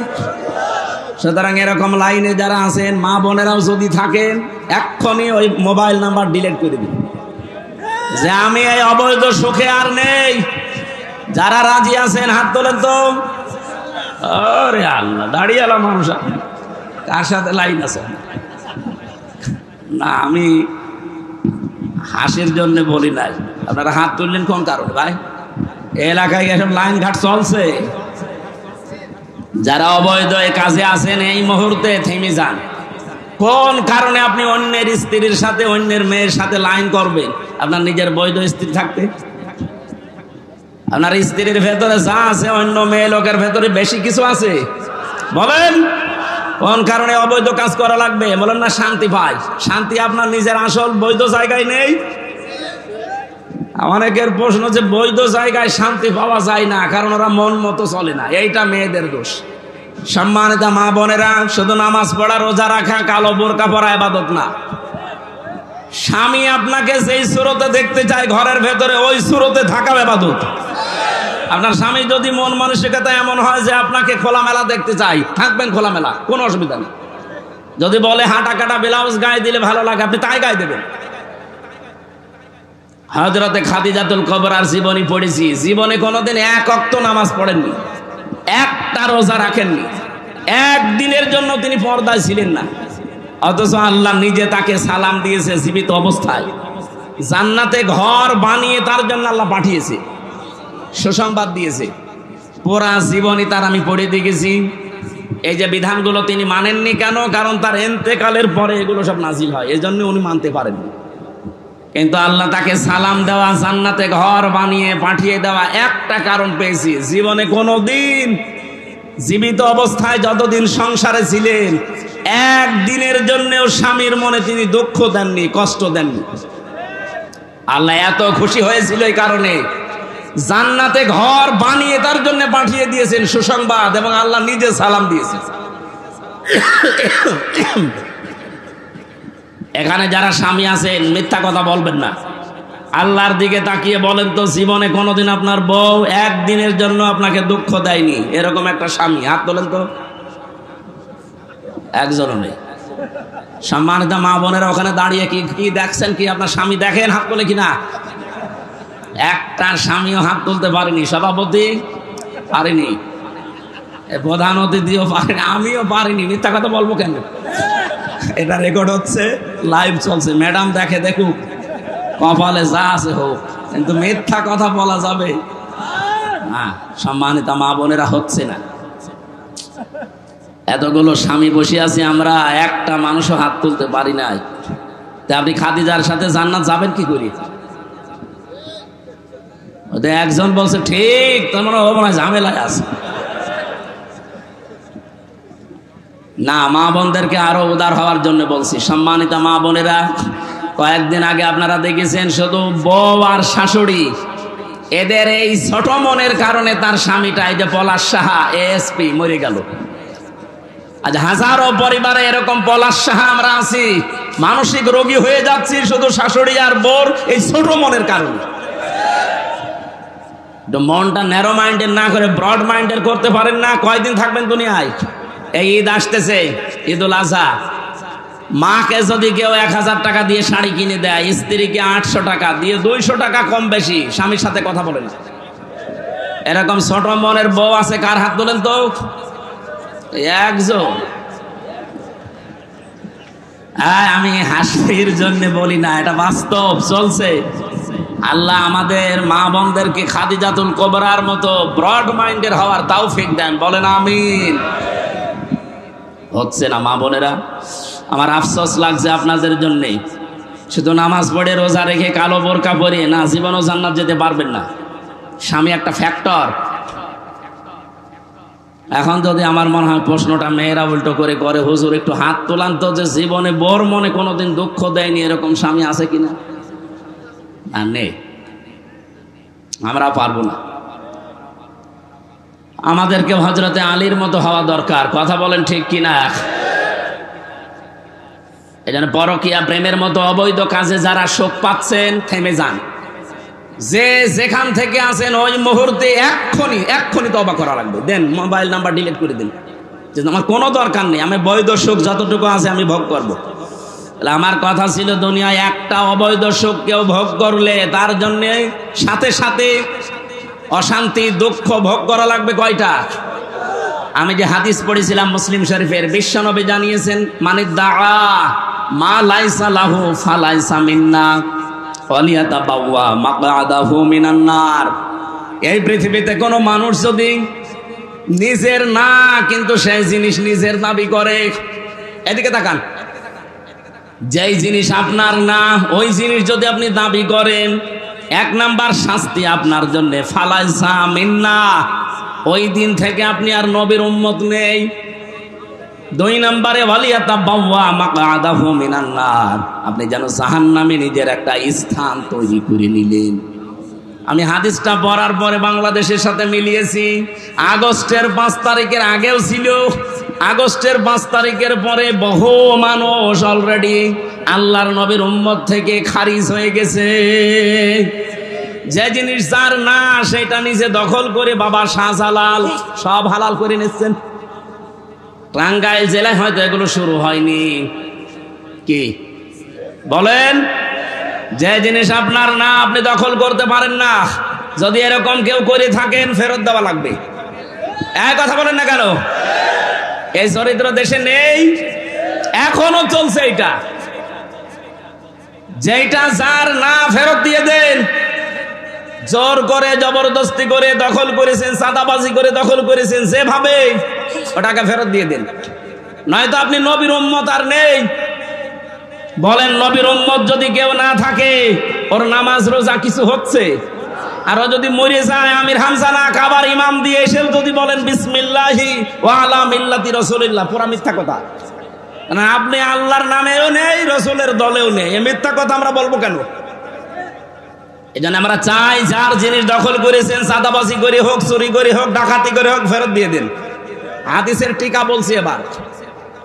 সুতরাং এরকম লাইনে যারা আছেন, মা বোনেরাও যদি থাকেন, এক্ষুনি ওই মোবাইল নাম্বার ডিলিট করে দিন যে আমি এই অবৈধ সুখে আর নেই। যারা রাজি আছেন হাত তোলেন তো। আরে আল্লাহ, দাঁড়িয়ে এলাম মানুষ, কার সাথে লাইন আছে না? আমি হাসির জন্য বলি নাই, আপনারা হাত তুললেন কোন কারণে ভাই? এলাকায় এসব লাইন ঘাট চলছে। যারা অবৈধ কাজে আছেন এই মুহূর্তে থেমে যান। কোন কারণে আপনি অন্যের স্ত্রীর সাথে, অন্যের মেয়ের সাথে লাইন করবেন? আপনার নিজের বৈধ স্ত্রী থাকতে আপনার স্ত্রীর ভেতরে যা আছে অন্য মেয়ে লোকের ভেতরে বেশি কিছু আছে? বলেন কোন কারণে অবৈধ কাজ করা লাগবে? বলেন না শান্তি পাই। শান্তি আপনার নিজের আসল বৈধ জায়গায় নেই। অনেকের প্রশ্ন যে বৈধ জায়গায় শান্তি পাওয়া যায় না, কারণ ওরা মন মতো চলে না। এইটা মেয়েদের দোষ। সম্মানিত মা বোনেরা, শুধু নামাজ পড়া, রোজা রাখা, কালো বোরকা পরা ইবাদত না। স্বামী আপনাকে যেই সুরতে দেখতে চায় ঘরের ভেতরে, ওই সুরতে থাকা ইবাদত। আপনার স্বামী যদি মন মানসিকতা এমন হয় যে আপনাকে খোলামেলা দেখতে চাই, থাকবেন খোলামেলা, কোনো অসুবিধা নেই। যদি বলে হাঁটা কাটা ব্লাউজ গায়ে দিলে ভালো লাগে, আপনি তাই গায়ে দেবেন। হযরতে খাদিজাতুল কুবরার জীবনী পড়েছি, জীবনে কোনোদিন 1 ওয়াক্ত নামাজ পড়েননি, একটা রোজা রাখেননি, একদিনের জন্য তিনি পর্দায় ছিলেন না। অথচ আল্লাহ নিজে তাকে সালাম দিয়েছে জীবিত অবস্থায়। জান্নাতে ঘর বানিয়ে তার জন্য আল্লাহ পাঠিয়েছে, সুসংবাদ দিয়েছে। পুরা জীবনী তার আমি পড়ে দেখেছি। এই যে বিধানগুলো তিনি মানেননি কেন? কারণ তার ইন্তেকালের পরে এগুলো সব নাজিল হয়, এই জন্য উনি মানতে পারেননি। কিন্তু আল্লাহ তাকে সালাম দেওয়া, জান্নাতে ঘর বানিয়ে পাঠিয়ে দেওয়া একটা কারণ পেয়েছি। জীবনে কোনোদিন জীবিত অবস্থায় যতদিন সংসারে ছিলেন, একদিনের জন্যও স্বামীর মনে তিনি দুঃখ দেননি, কষ্ট দেননি। আল্লাহ এত খুশি হয়েছিল এই কারণে জান্নাতে ঘর বানিয়ে তার জন্য পাঠিয়ে দিয়েছেন সুসংবাদ, এবং আল্লাহ নিজে সালাম দিয়েছেন। এখানে যারা স্বামী আছেন মিথ্যা কথা বলবেন না। আল্লাহর দিকে তাকিয়ে বলেন তো, জীবনে কোনোদিন আপনার বউ একদিনের জন্য আপনাকে দুঃখ দেয়নি এরকম একটা স্বামী? হাত তোলেন তো। একজনও নেই। সম্মানিত মা বোনেরা ওখানে দাঁড়িয়ে কি দেখছেন? কি আপনার স্বামী দেখেন? হাত তোলে কিনা? একটা স্বামীও হাত তুলতে পারেনি। সভাপতি পারেনি, প্রধান অতিথিও পারেনি, আমিও পারিনি। মিথ্যা কথা বলবো কেন? এটা রেকর্ড হচ্ছে, লাইভ চলছে। ম্যাডাম দেখে, দেখুক, কপালে যা আছে হোক, কিন্তু মিথ্যা কথা বলা যাবে না। সম্মানিত মা বোনেরা, হচ্ছে না। এতগুলো স্বামী বসে আছি আমরা, একটা মানুষও হাত তুলতে পারি নাই। তা আপনি খাদিজার সাথে জান্নাত যাবেন কি করি? একজন বলছে ঠিক, তার মানে ও মনে হয় ঝামেলায় আছে। না, মা বোনদেরকে আরো উদার হওয়ার জন্য বলছি। সম্মানিত মা বোনেরা, কয়েকদিন আগে আপনারা দেখেছেন শুধু বউ আর শাশুড়ি, এদের এই ছোট মনের কারণে তার স্বামীটা, এই যে পলাশ সাহা এএসপি, মরে গেল। আজ হাজারো পরিবারে এরকম পলাশ সাহা আমরা আছি। মানসিক রোগী হয়ে যাচ্ছি শুধু শাশুড়ি আর বোর এই ছোট মনের কারণে। মনটা ন্যারো মাইন্ডের না করে ব্রড মাইন্ডের করতে পারেন না। কয়দিন থাকবেন দুনিয়ায়? এই ঈদ আসতেছে, ঈদুল আজহা। মাকে যদি কেউ 1000 টাকা দিয়ে শাড়ি কিনে দেয়, স্ত্রীকে 800 টাকা দিয়ে 200 টাকা কম বেশি স্বামীর সাথে কথা বলে না। এরকম ছোট মনের বউ আছে কার? হাত তোলেন তো। একজন। আমি হাসির জন্য বলি না, এটা বাস্তব চলছে। আল্লাহ আমাদের মা বোনদেরকে খাদিজাতুল কুবরার মতো ব্রড মাইন্ডের হওয়ার তৌফিক দেন, বলেন আমিন। হচ্ছে না মা বোনেরা, আমার আফসোস লাগছে আপনাদের জন্য। শুধু নামাজ পড়ে রোজা রেখে কালো বোরকা পরে না জীবনও জান্নাত যেতে পারবেন না। স্বামী একটা ফ্যাক্টর। এখন যদি আমার মনে হয় প্রশ্নটা মেয়েরা উল্টো করে করে, হুজুর একটু হাত তোলান তো, যে জীবনে বোর মনে কোনোদিন দুঃখ দেয়নি এরকম স্বামী আছে কিনা? না, নেই। আমরা পারবো না। আমাদেরকে হযরতে আলীর মতো হওয়া দরকার। কথা বলেন ঠিক কিনা? এই জন্য পরকীয়া প্রেমের মতো অবৈধ কাজে যারা শোক পাচ্ছেন, থেমে যান। যে যেখান থেকে আছেন ওই মুহূর্তে এক্ষুনি তওবা করা লাগবে। দেন মোবাইল নাম্বার ডিলিট করে দিন, যে আমার কোনো দরকার নেই, আমি বৈধ সুখ যতটুকু আছে আমি ভোগ করব। তাহলে আমার কথা ছিল, দুনিয়ায় একটা অবৈধ সুখ কেউ ভোগ করলে তার জন্য সাথে সাথে অশান্তি দুঃখ ভোগ করা লাগবে কয়টা? আমি যে হাদিস পড়েছিলাম মুসলিম শরীফের, বিশ্বনবী জানিয়েছেন, মানিদ্দাআ মা লাইসা লাহু ফালাইসা মিন্না ওয়ালিয়াতাবাওয়া মাকআদাহু মিনান নার। এই পৃথিবীতে কোনো মানুষ যদি নিজের না কিন্তু সেই জিনিস নিজের দাবি করে, এদিকে তাকান, যেই জিনিস আপনার না ওই জিনিস যদি আপনি দাবি করেন, 1 নাম্বার শাস্তি আপনার জন্য ফালাইসা মিন্না, ওই দিন থেকে আপনি আর নবীর উম্মত নেই। 2 নম্বরে ওয়ালিয়াতাবাওয়া মাকআদাহু মিনান নার, আপনি যেন জাহান্নামে নিজের একটা স্থান তৈরি করে নিলেন। আমি হাদিসটা পড়ার পরে বাংলাদেশের সাথে মিলিয়েছি। আগস্টের 5 তারিখের আগেও ছিল, আগস্টের 5 তারিখের পরে বহু মানুষ অলরেডি আল্লাহর নবীর উম্মত থেকে খারিজ হয়ে গেছে। যে জিনিস যার না সেটা নিজে দখল করে বাবা শাহজালাল সব হালাল করে নিচ্ছেন। টাঙ্গাইল জেলায় হয়তো এগুলো শুরু হয়নি, কি বলেন? যে জিনিস আপনার না আপনি দখল করতে পারেন না, যদি এরকম কেউ করে থাকেন ফেরত দেওয়া লাগবে। এক কথা বলেন না কেন? এই চরিত্র দেশে নেই, এখনো চলছে এটা। যেটা যার না ফেরত দিয়ে দেন। জোর করে জবরদস্তি করে দখল করেছেন, সাদাবাজি করে দখল করেছেন, যেভাবে ওটাকে ফেরত দিয়ে দেন, নয়তো আপনি নবীর উম্মত আর নেই। বলেন, নবীর উম্মত যদি কেউ না থাকে, ওর নামাজ রোজা কিছু হচ্ছে? আর ও যদি মরে যায়, আমির হামজা না খাবার ইমাম দিয়ে এসে যদি বলেন বিসমিল্লাহি ওয়া আলা মিল্লাতি রাসূলিল্লাহ, পুরা মিথ্যা কথা। না, আপনি আল্লাহর নামেও নেই, রসুলের দলেও নেই, এই মিথ্যা কথা আমরা বলবো কেন? এই জন্য আমরা চাই, যার জিনিস দখল করেছেন, সাদাবাজি করে হোক, চুরি করে হোক, ডাকাতি করে হোক, ফেরত দিয়ে দেন। হাদিসের টিকা বলছি, এবার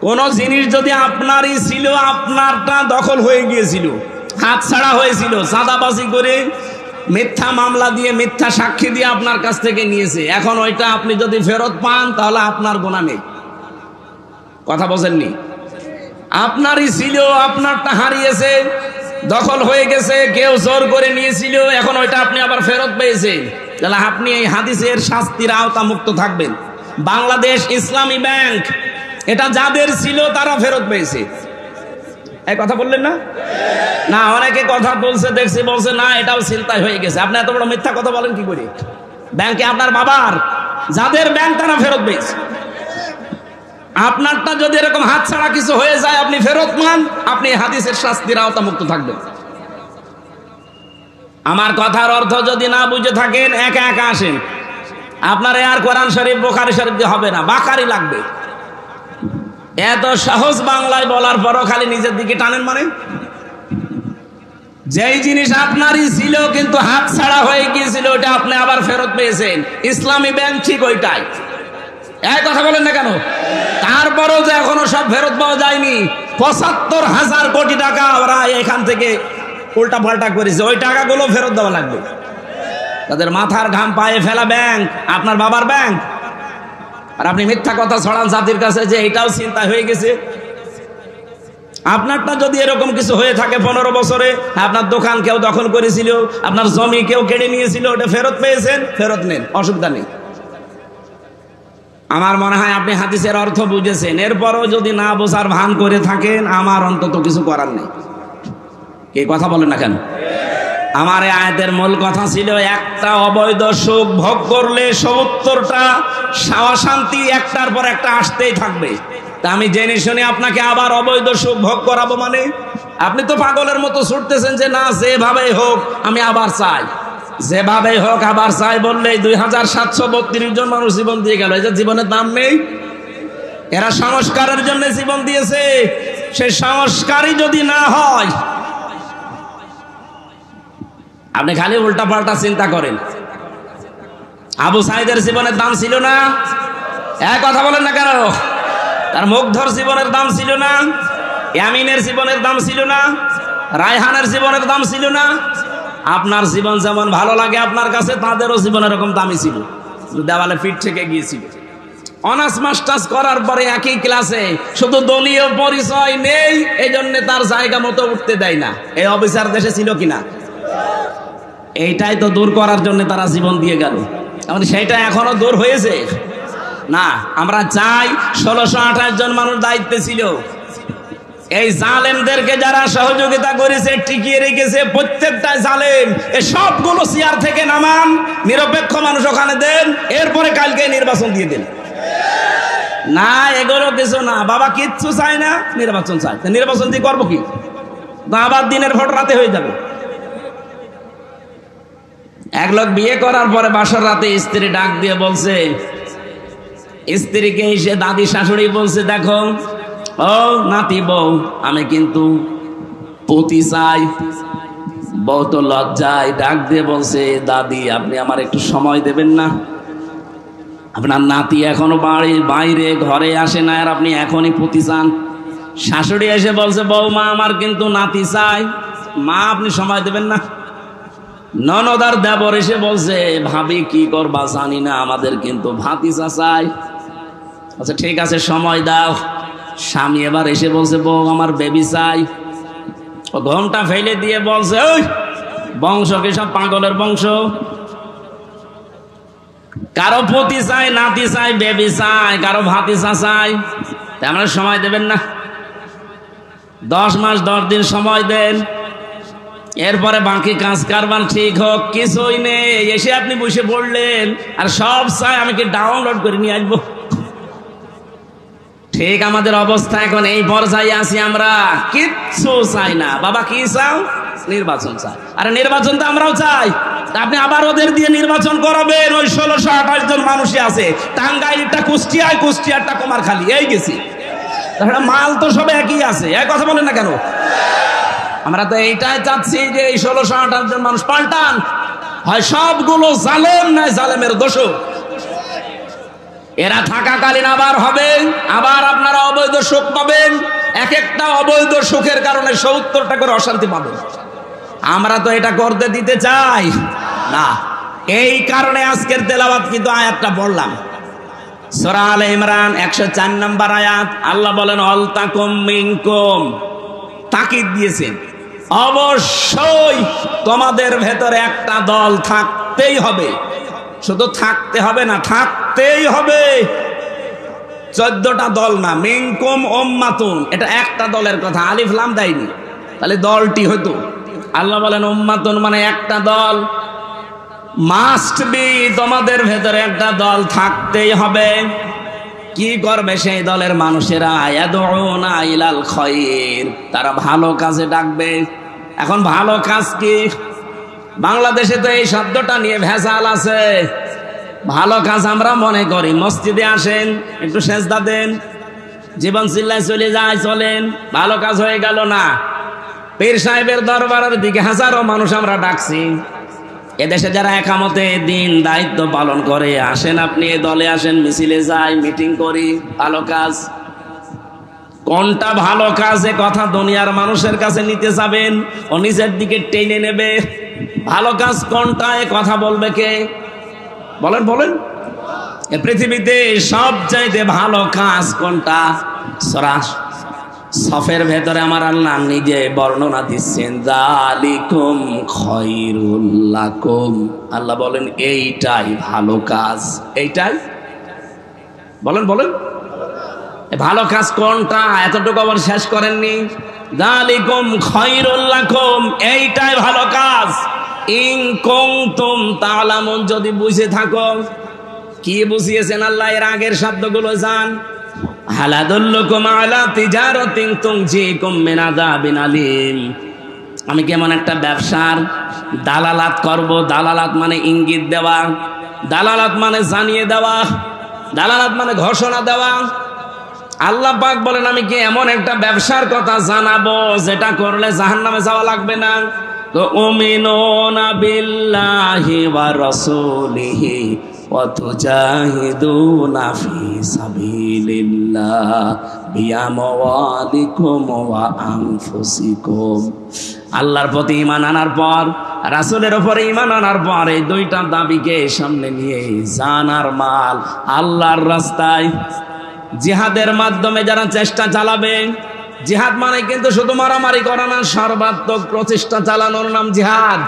কোন জিনিস যদি আপনারই ছিল, আপনারটা দখল হয়ে গিয়েছিল, হাত ছাড়া হয়েছিল, সাদাবাজি করে মিথ্যা মামলা দিয়ে মিথ্যা সাক্ষী দিয়ে আপনার কাছ থেকে নিয়েছে, এখন ওইটা আপনি যদি ফেরত পান তাহলে আপনার গুনাহ নেই। কথা বোঝেননি? আপনারই ছিল, আপনারটা হারিয়েছে, দখল হয়ে গেছে, কেউ জোর করে নিয়েছিল, এখন ওইটা আপনি আবার ফেরত পেয়েছেন, তাহলে আপনি এই হাদিসের শাস্তির আওতা মুক্ত থাকবেন। বাংলাদেশ ইসলামী ব্যাংক, এটা যাদের ছিল তারা ফেরত পেয়েছে। এই কথা বললেন না? না, অনেকে কথা বলছে দেখছি, বলছে না এটাও চিন্তায় হয়ে গেছে। আপনি এত বড় মিথ্যা কথা বলেন কি করে? ব্যাংকে আপনার বাবার, যাদের ব্যাংক তারা ফেরত পেয়েছে। আপনারটা যদি এরকম হাত ছাড়া কিছু হয়ে যায়, আপনি ফেরত পান, আপনি হাদিসের শাস্তির আওতা মুক্ত থাকবেন। আমার কথার অর্থ যদি না বুঝে থাকেন, একা একা আসেন। আপনার আর কোরআন শরীফ বুখারী শরীফ দিয়ে হবে না, বাকারি লাগবে। এত সহজ বাংলায় বলার পরও খালি নিজের দিকে টানেন। মানে যেই জিনিস আপনারই ছিল কিন্তু হাত ছাড়া হয়ে গিয়েছিল, ওটা আপনি আবার ফেরত পেয়েছেন। ইসলামী ব্যাংক ঠিক ওইটাই। এই কথা বলেন না কেন? তার তারপরেও যে এখনো সব ফেরত পাওয়া যায়নি। ৭৫,০০০ কোটি টাকা ওরা এখান থেকে উল্টা পাল্টা করেছে, ওই টাকাগুলো ফেরত দেওয়া লাগবে। তাদের মাথার ঘাম পায়ে ফেলা ব্যাংক আপনার বাবার ব্যাংক, আর আপনি মিথ্যা কথা ছড়ান জাতির কাছে যে এটাও চিন্তা হয়ে গেছে। আপনারটা যদি এরকম কিছু হয়ে থাকে 15 বছরে, আপনার দোকান কেউ দখল করেছিল, আপনার জমি কেউ কেড়ে নিয়েছিল, ওটা ফেরত পেয়েছেন, ফেরত নেন, অসুবিধা নেই। আমার মনে হয় আপনি হাদিসের অর্থ বুঝেছেন। এরপরও যদি না বোঝার ভান করে থাকেন, আমার অন্তত কিছু করার নেই। কে কথা বলেন না কেন? আমার এই আয়াতের মূল কথা ছিল, একটা অবৈধ সুখ ভোগ করলে ৭০টা শান্তি একটার পর একটা আসতেই থাকবে। তা আমি জেনে শুনে আপনাকে আবার অবৈধ সুখ ভোগ করাবো মানে? আপনি তো পাগলের মতো ছুটতেছেন যে না, যেভাবেই হোক আমি আবার চাই, যেভাবেই হোক আবার চাই বললেই ২৭৩২ জন মানুষ জীবন দিয়ে গেল। এই যে জীবনের দাম নেই, এরা সংস্কারের জন্য জীবন দিয়েছে। সেই সংস্কারই যদি না হয়, আপনি খালি উল্টা পাল্টা চিন্তা করেন। আবু সাইদের জীবনের দাম ছিল না? এক কথা বলেন না কেন? তার মুগ্ধর জীবনের দাম ছিল না? ইয়ামিনের জীবনের দাম ছিল না? রায়হানের জীবনের দাম ছিল না? আপনার জীবন যেমন ভালো লাগে আপনার কাছে, তাদেরও জীবন এরকম দামি ছিল, দেওয়ালে ফিট থেকে গিয়েছিল। অনার্স মাস্টার্স করার পরে একই ক্লাসে, শুধু দলীয় পরিচয় নেই, এই জন্য তার জায়গা মতো উঠতে দেয় না। এই অফিসার দেশে ছিল কিনা? এইটাই তো দূর করার জন্য তারা জীবন দিয়ে গেল। সেইটা এখনো দূর হয়েছে না। আমরা চাই ১৬২৮ জন মানুষ দায়িত্বে ছিল, এই জালেমদেরকে যারা সহযোগিতা করেছে, টিকিয়ে রেখেছে, প্রত্যেকটা জালেম এই সবগুলো চেয়ার থেকে নামান, নিরপেক্ষ মানুষ ওখানে দেন, এরপরে কালকে নির্বাচন দিয়ে দেন। না, এগুলো কিছু না, বাবা কিচ্ছু চায় না, নির্বাচন চায়। নির্বাচন দিয়ে করবো কি? আবার দিনের ভোট রাতে হয়ে যাবে। এক লোক বিয়ে করার পরে বাসর রাতে স্ত্রী ডাক দিয়ে বলছে, স্ত্রীকে এসে দাদি শাশুড়ি বলছে, দেখো ও নাতি বউ, আমি কিন্তু পতি চাই। বউ তো লজ্জায় ডাক দিয়ে বলছে, দাদি আপনি আমার একটু সময় দেবেন না? আপনার নাতি এখনো বাড়ির বাইরে ঘরে আসে না, আর আপনি এখনই পতি চান? শাশুড়ি এসে বলছে, বৌমা আমার কিন্তু নাতি চাই। মা আপনি সময় দেবেন না? ননদার দেবর এসে বলছে, ভাবি কি করবা জানি না, আমাদের কিন্তু ভাতিজা চাই। আচ্ছা ঠিক আছে, সময় দাও। স্বামী এবার এসে বলছে, বউ আমার বেবি চাই। ও ঘোমটা ফেলে দিয়ে বলছে, ওই বংশ কি সব পাগলের বংশ? কারো পতি চাই, নাতি চাই, বেবি চাই, কারো ভাতিজা চাই। আমরা সময় দেবেন না? 10 মাস 10 দিন সময় দেন, এরপরে বাকি কাজ কারবার ঠিক হোক। কিছুই নেই, এসে আপনি বসে পড়লেন আর সব চাই আমি কি ডাউনলোড করে নিয়ে আসবো? ঠিক আমাদের অবস্থা এখন এই পর্যায়ে আছি, আমরা কিচ্ছু চাই না। বাবা কি চাও? নির্বাচন চাই। আরে নির্বাচন তো আমরাও চাই। আপনি আবার ওদের দিয়ে নির্বাচন করাবেন? ওই ১৬২৮ জন মানুষই আছে, টাঙ্গাইলটা কুষ্টিয়ায়, কুষ্টিয়ারটা কুমারখালী, এই গেছি। তাহলে মাল তো সব একই আছে, এক কথা বলেন না কেন? আমরা তো এইটাই চাচ্ছি যে এই ১৬২৮ জন মানুষ পাল্টান, হয় সবগুলো জালেম, নয় জালেমের দোষক। এরা থাকাকালীন আবার হবে, আবার আপনারা অবৈধ সুখ পাবেন। এক একটা অবৈধ সুখের কারণে ৭০টা করে অশান্তি পাবেন। আমরা তো এটা করতে দিতে চাই না। এই কারণে আজকের তেলাওয়াত কিন্তু আয়াতটা পড়লাম, সূরা আলে ইমরান ১০৪ নম্বর আয়াত। আল্লাহ বলেন, অল তাকুম মিনকুম, তাকিদ দিয়েছেন, অবশ্যই তোমাদের ভেতরে একটা দল থাকতেই হবে। শুধু থাকতে হবে না, থাকতেই হবে। 14টা দল না, মিনকুম উম্মাতুন, এটা একটা দলের কথা, আলিফ লাম দেয়নি, তাহলে দলটি হতো। আল্লাহ বলেন উম্মাতুন মানে একটা দল, মাস্ট বি, তোমাদের ভেতরে একটা দল থাকতেই হবে। কি করবে সেই দলের মানুষেরা? ইয়াদউনা ইলাল খায়র, তারা ভালো কাজে ডাকবে। এখন ভালো কাজ কি? বাংলাদেশে তো এই শব্দটা নিয়ে ভেজাল আছে। ভালো কাজ আমরা মনে করি মসজিদে আসেন, একটু সেজদা দেন, জীবন চিল্লায় চলে যায়, চলেন, ভালো কাজ হয়ে গেল না। পীর সাহেবের দরবারের দিকে হাজারো মানুষ আমরা ডাকছি। এদেশে যারা একামতে দিন দায়িত্ব পালন করে, আসেন আপনি এ দলে আসেন, মিছিলে যাই, মিটিং করি, ভালো কাজ। কোনটা ভালো কাজ এ কথা দুনিয়ার মানুষের কাছে নিতে যাবেন, ও নিজের দিকে টেনে নেবে। ভালো কাজ কোনটা এ কথা বলবে কে? বলেন বলেন। এ পৃথিবীতে সবচাইতে ভালো কাজ কোনটা? সূরা সফের ভেতরে আমার আল্লাহ নিজে বর্ণনা দিচ্ছেন, যালিকুম খায়রুল লাকুম। আল্লাহ বলেন এইটাই ভালো কাজ। এইটাই বলেন বলেন, ভালো কাজ কোনটা? এতটুকু আবার শেষ করেননি। যালিকুম খায়রুল লাকুম, এইটাই ভালো কাজ। ইন কুনতুম তা'লামুন, যদি বুঝে থাকো। কি বুঝিয়েছেন আল্লাহ? এর আগের শব্দগুলো জান। হাল আদুল্লুকুম আলা তিজারাতিন তুনজিকুম মিন আযাবিন আলীম। আমি কেমন একটা ব্যবসার দালালাত করব। দালালাত মানে ইঙ্গিত দেওয়া, দালালাত মানে জানিয়ে দেওয়া, দালালাত মানে ঘোষণা দেওয়া। আল্লাহ পাক বলেন আমি কি এমন একটা ব্যবসার কথা জানাবো যেটা করলে জাহান্নামে যাওয়া লাগবে না। তো উমিনুনা বিল্লাহি ওয়া রাসূলিহি ওয়া তুজাহিদুনা ফি সাবিলিল্লাহ বিআমওয়ালিকুম ওয়া আনফুসিকুম। আল্লাহর প্রতি ঈমান আনার পর, রাসূলের উপরে ঈমান আনার পর, এই দুইটা দাবিকে সামনে নিয়ে জান আর মাল আল্লাহর রাস্তায় জিহাদের মাধ্যমে যারা চেষ্টা চালাবে। জিহাদ মানে কিন্তু শুধু মারামারি করা না, সর্বাত্মক প্রচেষ্টা চালানোর নাম জিহাদ।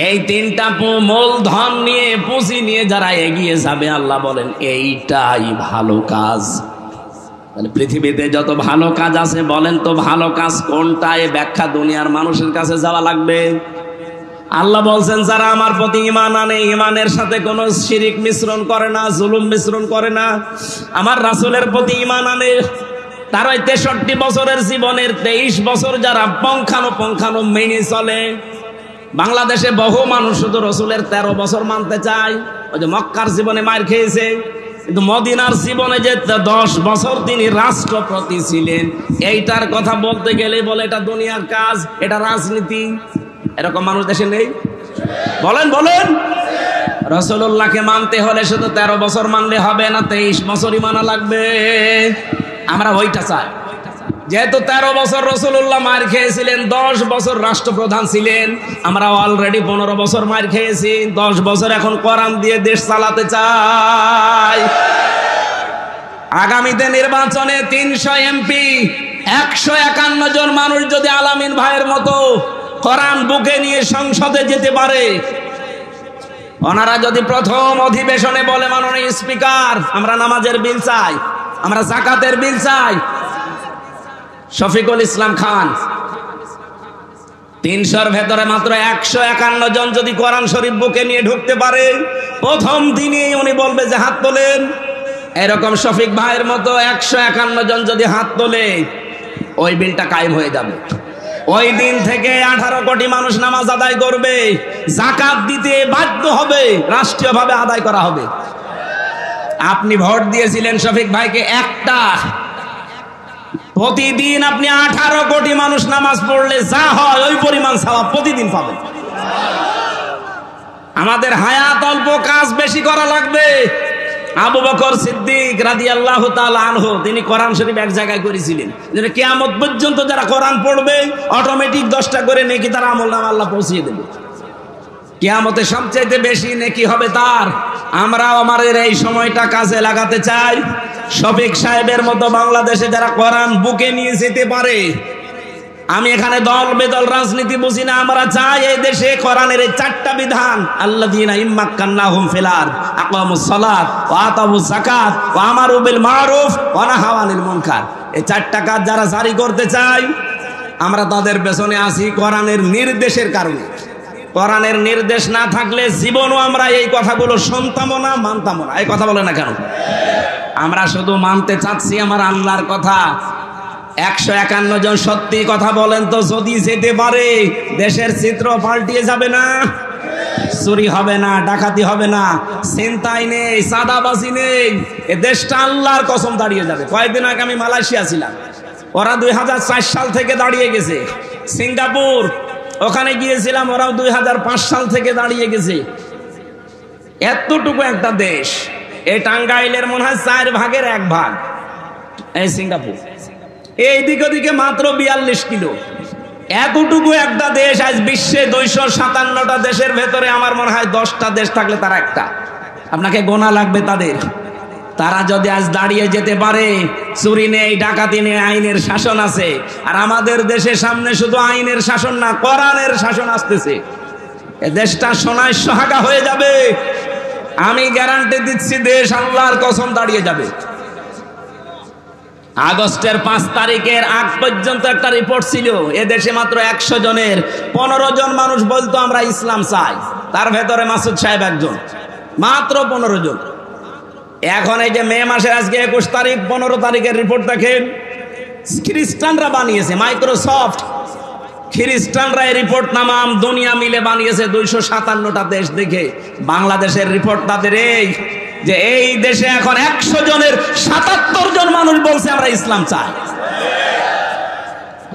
এই তিনটা মূলধন নিয়ে, পুঁজি নিয়ে যারা এগিয়ে যাবে, আল্লাহ বলেন এইটাই ভালো কাজ। তাহলে পৃথিবীতে যত ভালো কাজ আছে, বলেন তো ভালো কাজ কোনটা? এ ব্যাখ্যা দুনিয়ার মানুষের কাছে যাওয়া লাগবে। আল্লাহ বলছেন যারা আমার প্রতি ঈমান আনে, ঈমানের সাথে কোনো শিরিক মিশ্রণ করে না, জুলুম মিশ্রণ করে না, আমার রাসূলের প্রতি ঈমান আনে, তার ওই 63 বছরের জীবনের 23 বছর যারা পঙ্খানো মেনে চলে। বাংলাদেশে বহু মানুষ শুধু রসুলের 13 বছর মানতে চায়। ওই যে মক্কার জীবনে মার খেয়েছে, কিন্তু মদিনার জীবনে যে 10 বছর তিনি রাষ্ট্রপতি ছিলেন, এইটার কথা বলতে গেলে বলে এটা দুনিয়ার কাজ, এটা রাজনীতি। এরকম মানুষ দেশে নেই? বলেন বলেন। রাসূলুল্লাহকে মানতে হলে শুধু 13 বছর মানলে হবে না, 23 বছরই মানা লাগবে। আমরা ওইটা চাই। যেহেতু 13 বছর রাসূলুল্লাহ মার খেয়েছিলেন, 10 বছর রাষ্ট্রপ্রধান ছিলেন, আমরা অলরেডি 15 বছর মার খেয়েছি। 10 বছর এখন কোরআন দিয়ে দেশ চালাতে চাই। আগামীতে নির্বাচনে 300 এমপি, 151 জন মানুষ যদি আলামিন ভাইয়ের মতো কোরআন বুকে নিয়ে সংসদে যেতে পারে, ওনারা যদি প্রথম অধিবেশনে বলে মাননীয় স্পিকার আমরা নামাজের বিল চাই, আমরা যাকাতের বিল চাই, শফিকুল ইসলাম খান 300-র ভেতরে মাত্র 151 জন যদি কোরআন শরীফ বুকে নিয়ে ঢুকতে পারে, প্রথম দিনই উনি বলবে যে হাত তোলেন। এরকম শফিক ভাইয়ের মতো 151 জন যদি হাত তোলে, ওই বিলটা কায়েম হয়ে যাবে। ওই দিন থেকে 18 কোটি মানুষ নামাজ আদায় করবে, যাকাত দিতে বাধ্য হবে, রাষ্ট্রীয়ভাবে আদায় করা হবে। আপনি ভোট দিয়েছিলেন শফিক ভাইকে একটা, প্রতিদিন আপনি 18 কোটি মানুষ নামাজ পড়লে যা হয় ওই পরিমাণ সওয়াব প্রতিদিন পাবেন। আমাদের হায়াত অল্প, কাজ বেশি করা লাগবে। আবু বকর সিদ্দিক রাদিয়াল্লাহু তাআলা আনহু তিনি কোরআন শরীফ এক জায়গায় করেছিলেন, যে কিয়ামত পর্যন্ত যারা কোরআন পড়বে অটোমেটিক 10টা করে নেকি তার আমলনামা আল্লাহ পৌঁছিয়ে দেবে। কিয়ামতে সবচেয়ে বেশি নেকি হবে তার। আমরাও আমাদের এই সময়টা কাজে লাগাতে চাই। শফিক সাহেবের মতো বাংলাদেশে যারা কোরআন বুকে নিয়ে যেতে পারে, আমি এখানে দল বেদল রাজনীতি বুঝি না, আমরা চাই এই দেশে কোরআনের এই 4টা বিধান, আল্লাযীনা ইম্মাক্কান্নাহুম ফিল আরদ আকামুস সালাত ওয়া আতাউজ যাকাত ওয়া আমারু বিল মারুফ ওয়া নাহাউ আনিল মুনকার। এই 4টা কাজ যারা জারি করতে চাই, আমরা তাদের পেছনে আছি কোরআনের নির্দেশের কারণে। কোরআনের নির্দেশ না থাকলে জীবনও আমরা এই কথাগুলো শুনতামও না, মানতামও না। এই কথা বলে না কেন? আমরা শুধু মানতে চাচ্ছি আমার আল্লাহর কথা। 151 জন সত্যি কথা বলেন তো, যদি যেতে পারে দেশের চিত্র পাল্টিয়ে যাবে না? চুরি হবে না, ডাকাতি হবে না, ছিনতাই নেই, চাঁদাবাজি নেই, এ দেশটা আল্লাহর কসম দাঁড়িয়ে যাবে। কয়েকদিন আগে আমি মালয়েশিয়া ছিলাম, ওরা 2004 সাল থেকে দাঁড়িয়ে গেছে। সিঙ্গাপুর ওখানে গিয়েছিলাম, ওরাও 2005 সাল থেকে দাঁড়িয়ে গেছে। এতটুকু একটা দেশ, এই টাঙ্গাইলের মনে হয় 4 ভাগের 1 ভাগ। এই সিঙ্গাপুর, এই দিক ওদিকে মাত্র 42 কিলো। এতটুকু একটা দেশ, আজ বিশ্বে 257টা দেশের ভেতরে আমার মনে হয় 10টা দেশ থাকলে তারা একটা। আপনাকে গোনা লাগবে তাদের। তারা যদি আজ দাঁড়িয়ে যেতে পারে, চুরি নেই, ডাকাতি নেই, আইনের শাসন আছে। আর আমাদের দেশের সামনে শুধু আইনের শাসন না, কোরআনের শাসন আসতেছে। এ দেশটা সোনায় সোহাগা হয়ে যাবে। আমি গ্যারান্টি দিচ্ছি, দেশ আল্লাহর কসম দাঁড়িয়ে যাবে। আগস্টের 5 তারিখের আগ পর্যন্ত একটা রিপোর্ট ছিল, এ দেশে মাত্র 100 জনের 15 জন মানুষ বলতো আমরা ইসলাম চাই। তার ভেতরে মাসুদ সাহেব একজন, মাত্র 15 জন। এখন এই যে মে মাসের আজকে 21 তারিখ, 15 তারিখের রিপোর্ট দেখেন, খ্রিস্টানরা বানিয়েছে, মাইক্রোসফট খ্রিস্টানরা এই রিপোর্ট নামাম দুনিয়া মিলে বানিয়েছে 257টা দেশ দেখে। বাংলাদেশের রিপোর্ট তাদের এই যে এই দেশে এখন 100 জনের 77 জন মানুষ বলছে আমরা ইসলাম চাই।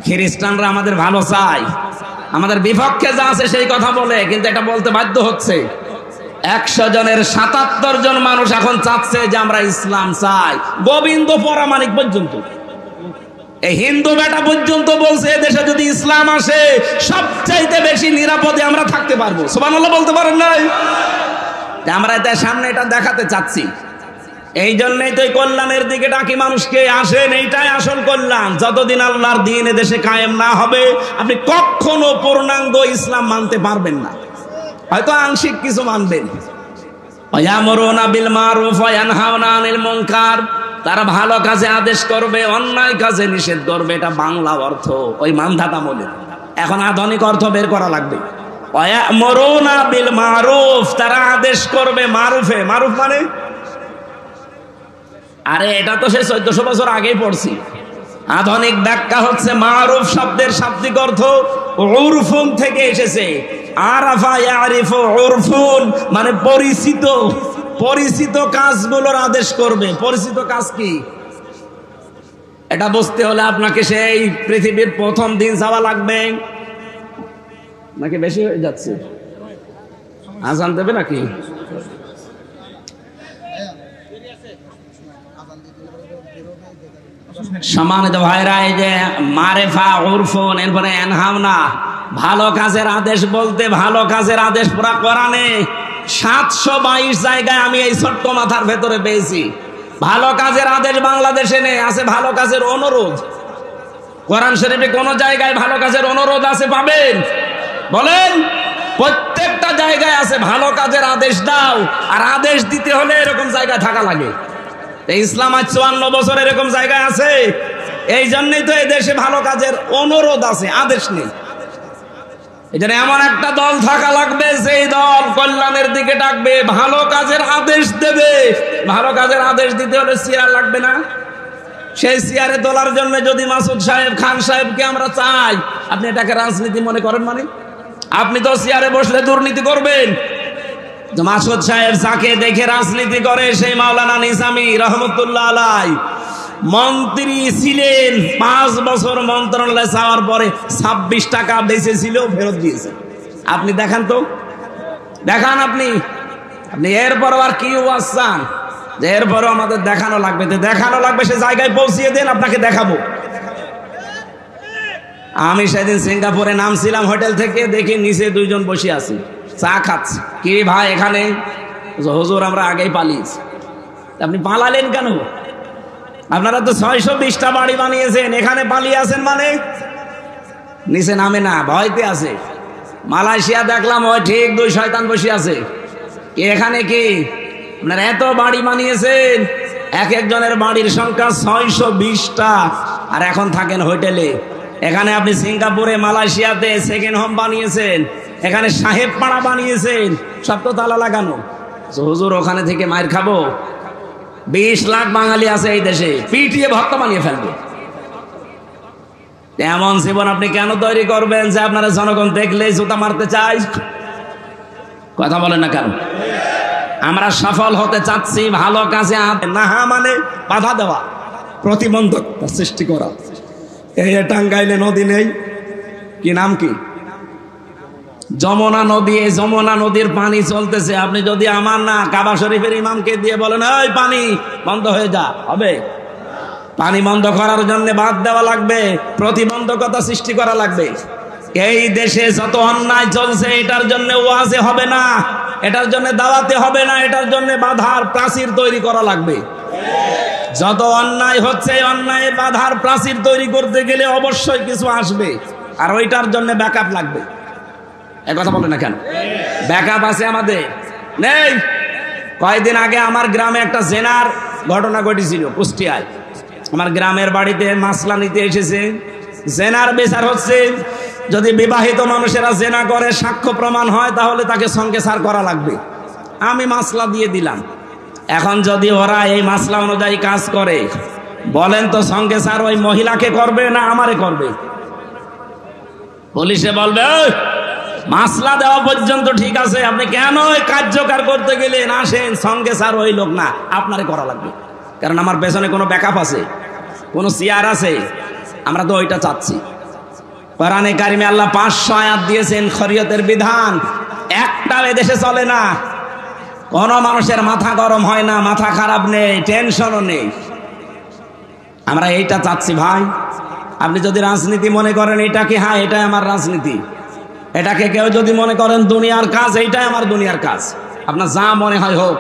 খ্রিস্টানরা আমাদের ভালো চাই, আমাদের বিপক্ষে যা আছে সেই কথা বলে, কিন্তু এটা বলতে বাধ্য হচ্ছে। 100 জনের 77 জন মানুষ এখন চাচ্ছে যে আমরা ইসলাম চাই। গোবিন্দ পরামানিক পর্যন্ত, এই হিন্দু বেটা পর্যন্ত বলছে দেশে যদি ইসলাম আসে সবচাইতে বেশি নিরাপদে আমরা থাকতে পারবো। সুবহানাল্লাহ বলতে পারেন নাই? আমরা এটার সামনে এটা দেখাতে চাচ্ছি। এই জন্যই তো কল্যাণের দিকে ডাকি মানুষকে, আসেন, এইটাই আসল কল্যাণ। যতদিন আল্লাহর দ্বীন দেশে কায়েম না হবে, আপনি কখনো পূর্ণাঙ্গ ইসলাম মানতে পারবেন না। হয়তো আংশিক কিছু মানবেন। ওয়ায়ামুরুনা বিল মারুফ ওয়া ইয়ানহাউনা আনিল মুনকার, তারা ভালো কাজে আদেশ করবে, অন্যায় কাজে নিষেধ করবে। এটা বাংলা অর্থ, ওই মানধাতা বলে। এখন আধুনিক অর্থ বের করা লাগবে। ওয়ায়ামুরুনা বিল মারুফ, তারা আদেশ করবে মারুফে। মারুফ মানে, আরে এটা তো সেই 1400 বছর আগেই পড়ছি। আধুনিক ব্যাখ্যা হচ্ছে মারুফ শব্দের শাব্দিক অর্থ উরফুন থেকে এসেছে। আরাফা ইয়ারিফু উরফুন মানে পরিচিত, পরিচিত কাজগুলোর আদেশ করবে। পরিচিত কাজ কি এটা বুঝতে হলে আপনাকে সেই পৃথিবীর প্রথম দিন যাওয়া লাগবে। নাকি বেশি হয়ে যাচ্ছে? আজান দেবে নাকি? সম্মানিত ভাইরা, এই যে মারেফা উরফুন, এরপরে এনহামনা, ভালো কাজের আদেশ বলতে ভালো কাজের আদেশ পুরা কোরআনে 722 জায়গায় আমি এই ছোট্ট মাথার ভেতরে পেয়েছি। ভালো কাজের আদেশ বাংলাদেশে নেই, আছে ভালো কাজের অনুরোধ। কোরআন শরীফে কোন জায়গায় ভালো কাজের অনুরোধ আছে পাবেন? বলেন। প্রত্যেকটা জায়গায় আছে ভালো কাজের আদেশ দাও, আর আদেশ দিতে হলে এরকম জায়গায় থাকা লাগে। ইসলাম আজ 54 বছর এরকম জায়গায় আছে। এই জন্যই তো এই দেশে ভালো কাজের অনুরোধ আছে, আদেশ নেই। এই জন্য এমন একটা দল থাকা লাগবে, সেই দল কল্যাণের দিকে ডাকবে, ভালো কাজের আদেশ দেবে। ভালো কাজের আদেশ দিতে হলে চেয়ার লাগবে না? সেই চেয়ারে তোলার জন্য যদি মাসুদ সাহেব, খান সাহেবকে আমরা চাই, আপনি এটাকে রাজনীতি মনে করেন? মানে আপনি তো চেয়ারে বসলে দুর্নীতি করবেন। মাসুদ সাহেব যাকে দেখে রাজনীতি করে, সেই মাওলানা নিজামী রহমতুল্লাহ আলাইহি মন্ত্রী ছিলেন। 5 বছর মন্ত্রণালয়ে যাওয়ার পরে 26 টাকা বেঁচেছিল, ফেরত দিয়েছে। আপনি দেখান তো, দেখান আপনি। আপনি এরপরও আর কি ওয়াজ চান যে এরপরও আমাদের দেখানো লাগবে? দেখানো লাগবে, সে জায়গায় পৌঁছিয়ে দেন, আপনাকে দেখাবো। আমি সেদিন সিঙ্গাপুরে নামছিলাম হোটেল থেকে, দেখি নিচে 2 জন বসে আছে, চা খাচ্ছে। কি ভাই এখানে? হুজুর আমরা আগেই পালিয়েছি। আপনি পালালেন কেন? আপনারা তো 620টা বাড়ি বানিয়েছেন, এখানে পালিয়ে আছেন মানে? নিচে নামে না, ভয়তে আছে। মালয়েশিয়া দেখলাম ওই ঠিক 2 শয়তান বসে আছে। এখানে কি আপনারা এত বাড়ি বানিয়েছেন? এক একজনের বাড়ির সংখ্যা 620টা, আর এখন থাকেন হোটেলে। এখানে আপনি সিঙ্গাপুরে, মালয়েশিয়াতে সেকেন্ড হোম বানিয়েছেন, এখানে সাহেব পাড়া বানিয়েছেন, সব তো তালা লাগানো। হুজুর ওখানে থেকে মায়ের খাবো? 20 লাখ বাঙালি আছে এই দেশে, পিটিয়ে ভক্ত বানিয়ে ফেলবে। এমন জীবন আপনি কেন তৈরি করবেন যে আপনারা জনগণ দেখলেই জুতা মারতে চাই? কথা বলেন না কেন? আমরা সফল হতে চাচ্ছি, ভালো কাজে না মানে বাধা দেওয়া, প্রতিবন্ধকতা সৃষ্টি করা। এই টাঙ্গাইলে নদী নেই, কি নাম কি? যমুনা নদী। এই যমুনা নদীর পানি চলতেছে। আপনি যদি আমার না কাবা শরীফের ইমামকে দিয়ে বলেন এই পানি বন্ধ হয়ে যা, হবে? পানি বন্ধ করার জন্য বাদ দেওয়া লাগবে, প্রতিবন্ধকতা সৃষ্টি করা লাগবে। এই দেশে যত অন্যায় চলছে এটার জন্য ওয়াজে হবে না, এটার জন্য দাওয়াতে হবে না, এটার জন্য বাধার প্রাচীর তৈরি করা লাগবে। যত অন্যায় হচ্ছে অন্যায় বাধার প্রাচীর তৈরি করতে গেলে অবশ্যই কিছু আসবে, আর ওইটার জন্য ব্যাকআপ লাগবে। এই কথা বলে না কেন? ব্যাকআপ আছে আমাদের নেই। কয়েকদিন আগে আমার গ্রামে একটা জেনার ঘটনা ঘটেছিল কুষ্টিয়ায়। আমার গ্রামের বাড়িতে মাসলা নিতে এসেছে, জেনার বিচার হচ্ছে। যদি বিবাহিত মানুষেরা জেনা করে সাক্ষ্য প্রমাণ হয় তাহলে তাকে সংকেসার করা লাগবে। আমি মাসলা দিয়ে দিলাম। এখন যদি ওরা এই মাসলা অনুযায়ী কাজ করে, বলেন তো সংকেসার ওই মহিলাকে করবে না আমারে করবে? পুলিশে বলবে মাসলা দেওয়া পর্যন্ত ঠিক আছে, আপনি কেন কার্যকর করতে গেলেন? আসেন, সংকেসার ওই লোক না, আপনারে করা লাগবে। কারণ আমার পেছনে কোনো ব্যাকআপ আছে, কোনো চেয়ার আছে। আমরা তো ওইটা চাচ্ছি। কোরআনে কারিমে আল্লাহ 500 আয়াত দিয়েছেন শরীয়তের বিধান, একটাও এদেশে চলে না। কোনো মানুষের মাথা গরম হয় না, মাথা খারাপ নেই, টেনশনও নেই। আমরা এইটা চাচ্ছি ভাই। আপনি যদি রাজনীতি মনে করেন এটাকে, হ্যাঁ এটাই আমার রাজনীতি, এটাকে কেউ যদি মনে করেন দুনিয়ার কাজ, এইটাই আমার দুনিয়ার কাজ, আপনার যা মনে হয় হোক।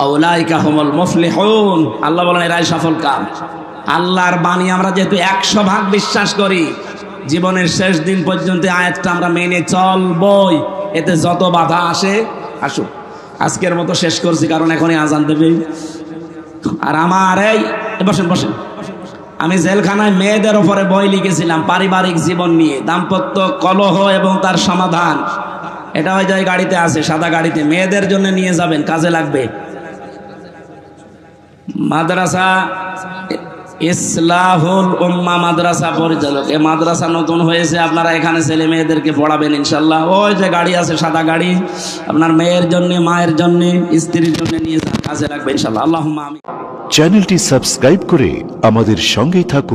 আউলাইকা হুমুল মুফলিহুন, আল্লাহ বলেন এরাই সফল কাম। আল্লাহর বাণী আমরা যেহেতু 100% বিশ্বাস করি, জীবনের শেষ দিন পর্যন্ত আয়াতটা আমরা মেনে চলবই। এতে যত বাধা আসে আসুক। আজকের মতো শেষ করছি, কারণ এখনই আজান দেবে। আর আমার এই বসেন বসেন, আমি জেলখানায় মেয়েদের ওপরে বই লিখেছিলাম পারিবারিক জীবন নিয়ে, দাম্পত্য কলহ এবং তার সমাধান। এটা ওই যে গাড়িতে আছে, সাদা গাড়িতে, মেয়েদের জন্য নিয়ে যাবেন, কাজে লাগবে। মাদ্রাসা ইসলাহুল উম্মাহ মাদ্রাসা পরিচালক, এই মাদ্রাসা নতুন হয়েছে, আপনারা এখানে ছেলে মেয়েদেরকে পড়াবেন ইনশাল্লাহ। ওই যে গাড়ি আছে সাদা গাড়ি, আপনার মেয়ের জন্য, মায়ের জন্য, স্ত্রীর জন্য নিয়ে যান, কাজে লাগবে ইনশাল্লাহ। আল্লাহুম্মা আমিন। চ্যানেলটি সাবস্ক্রাইব করে আমাদের সঙ্গেই থাকুন।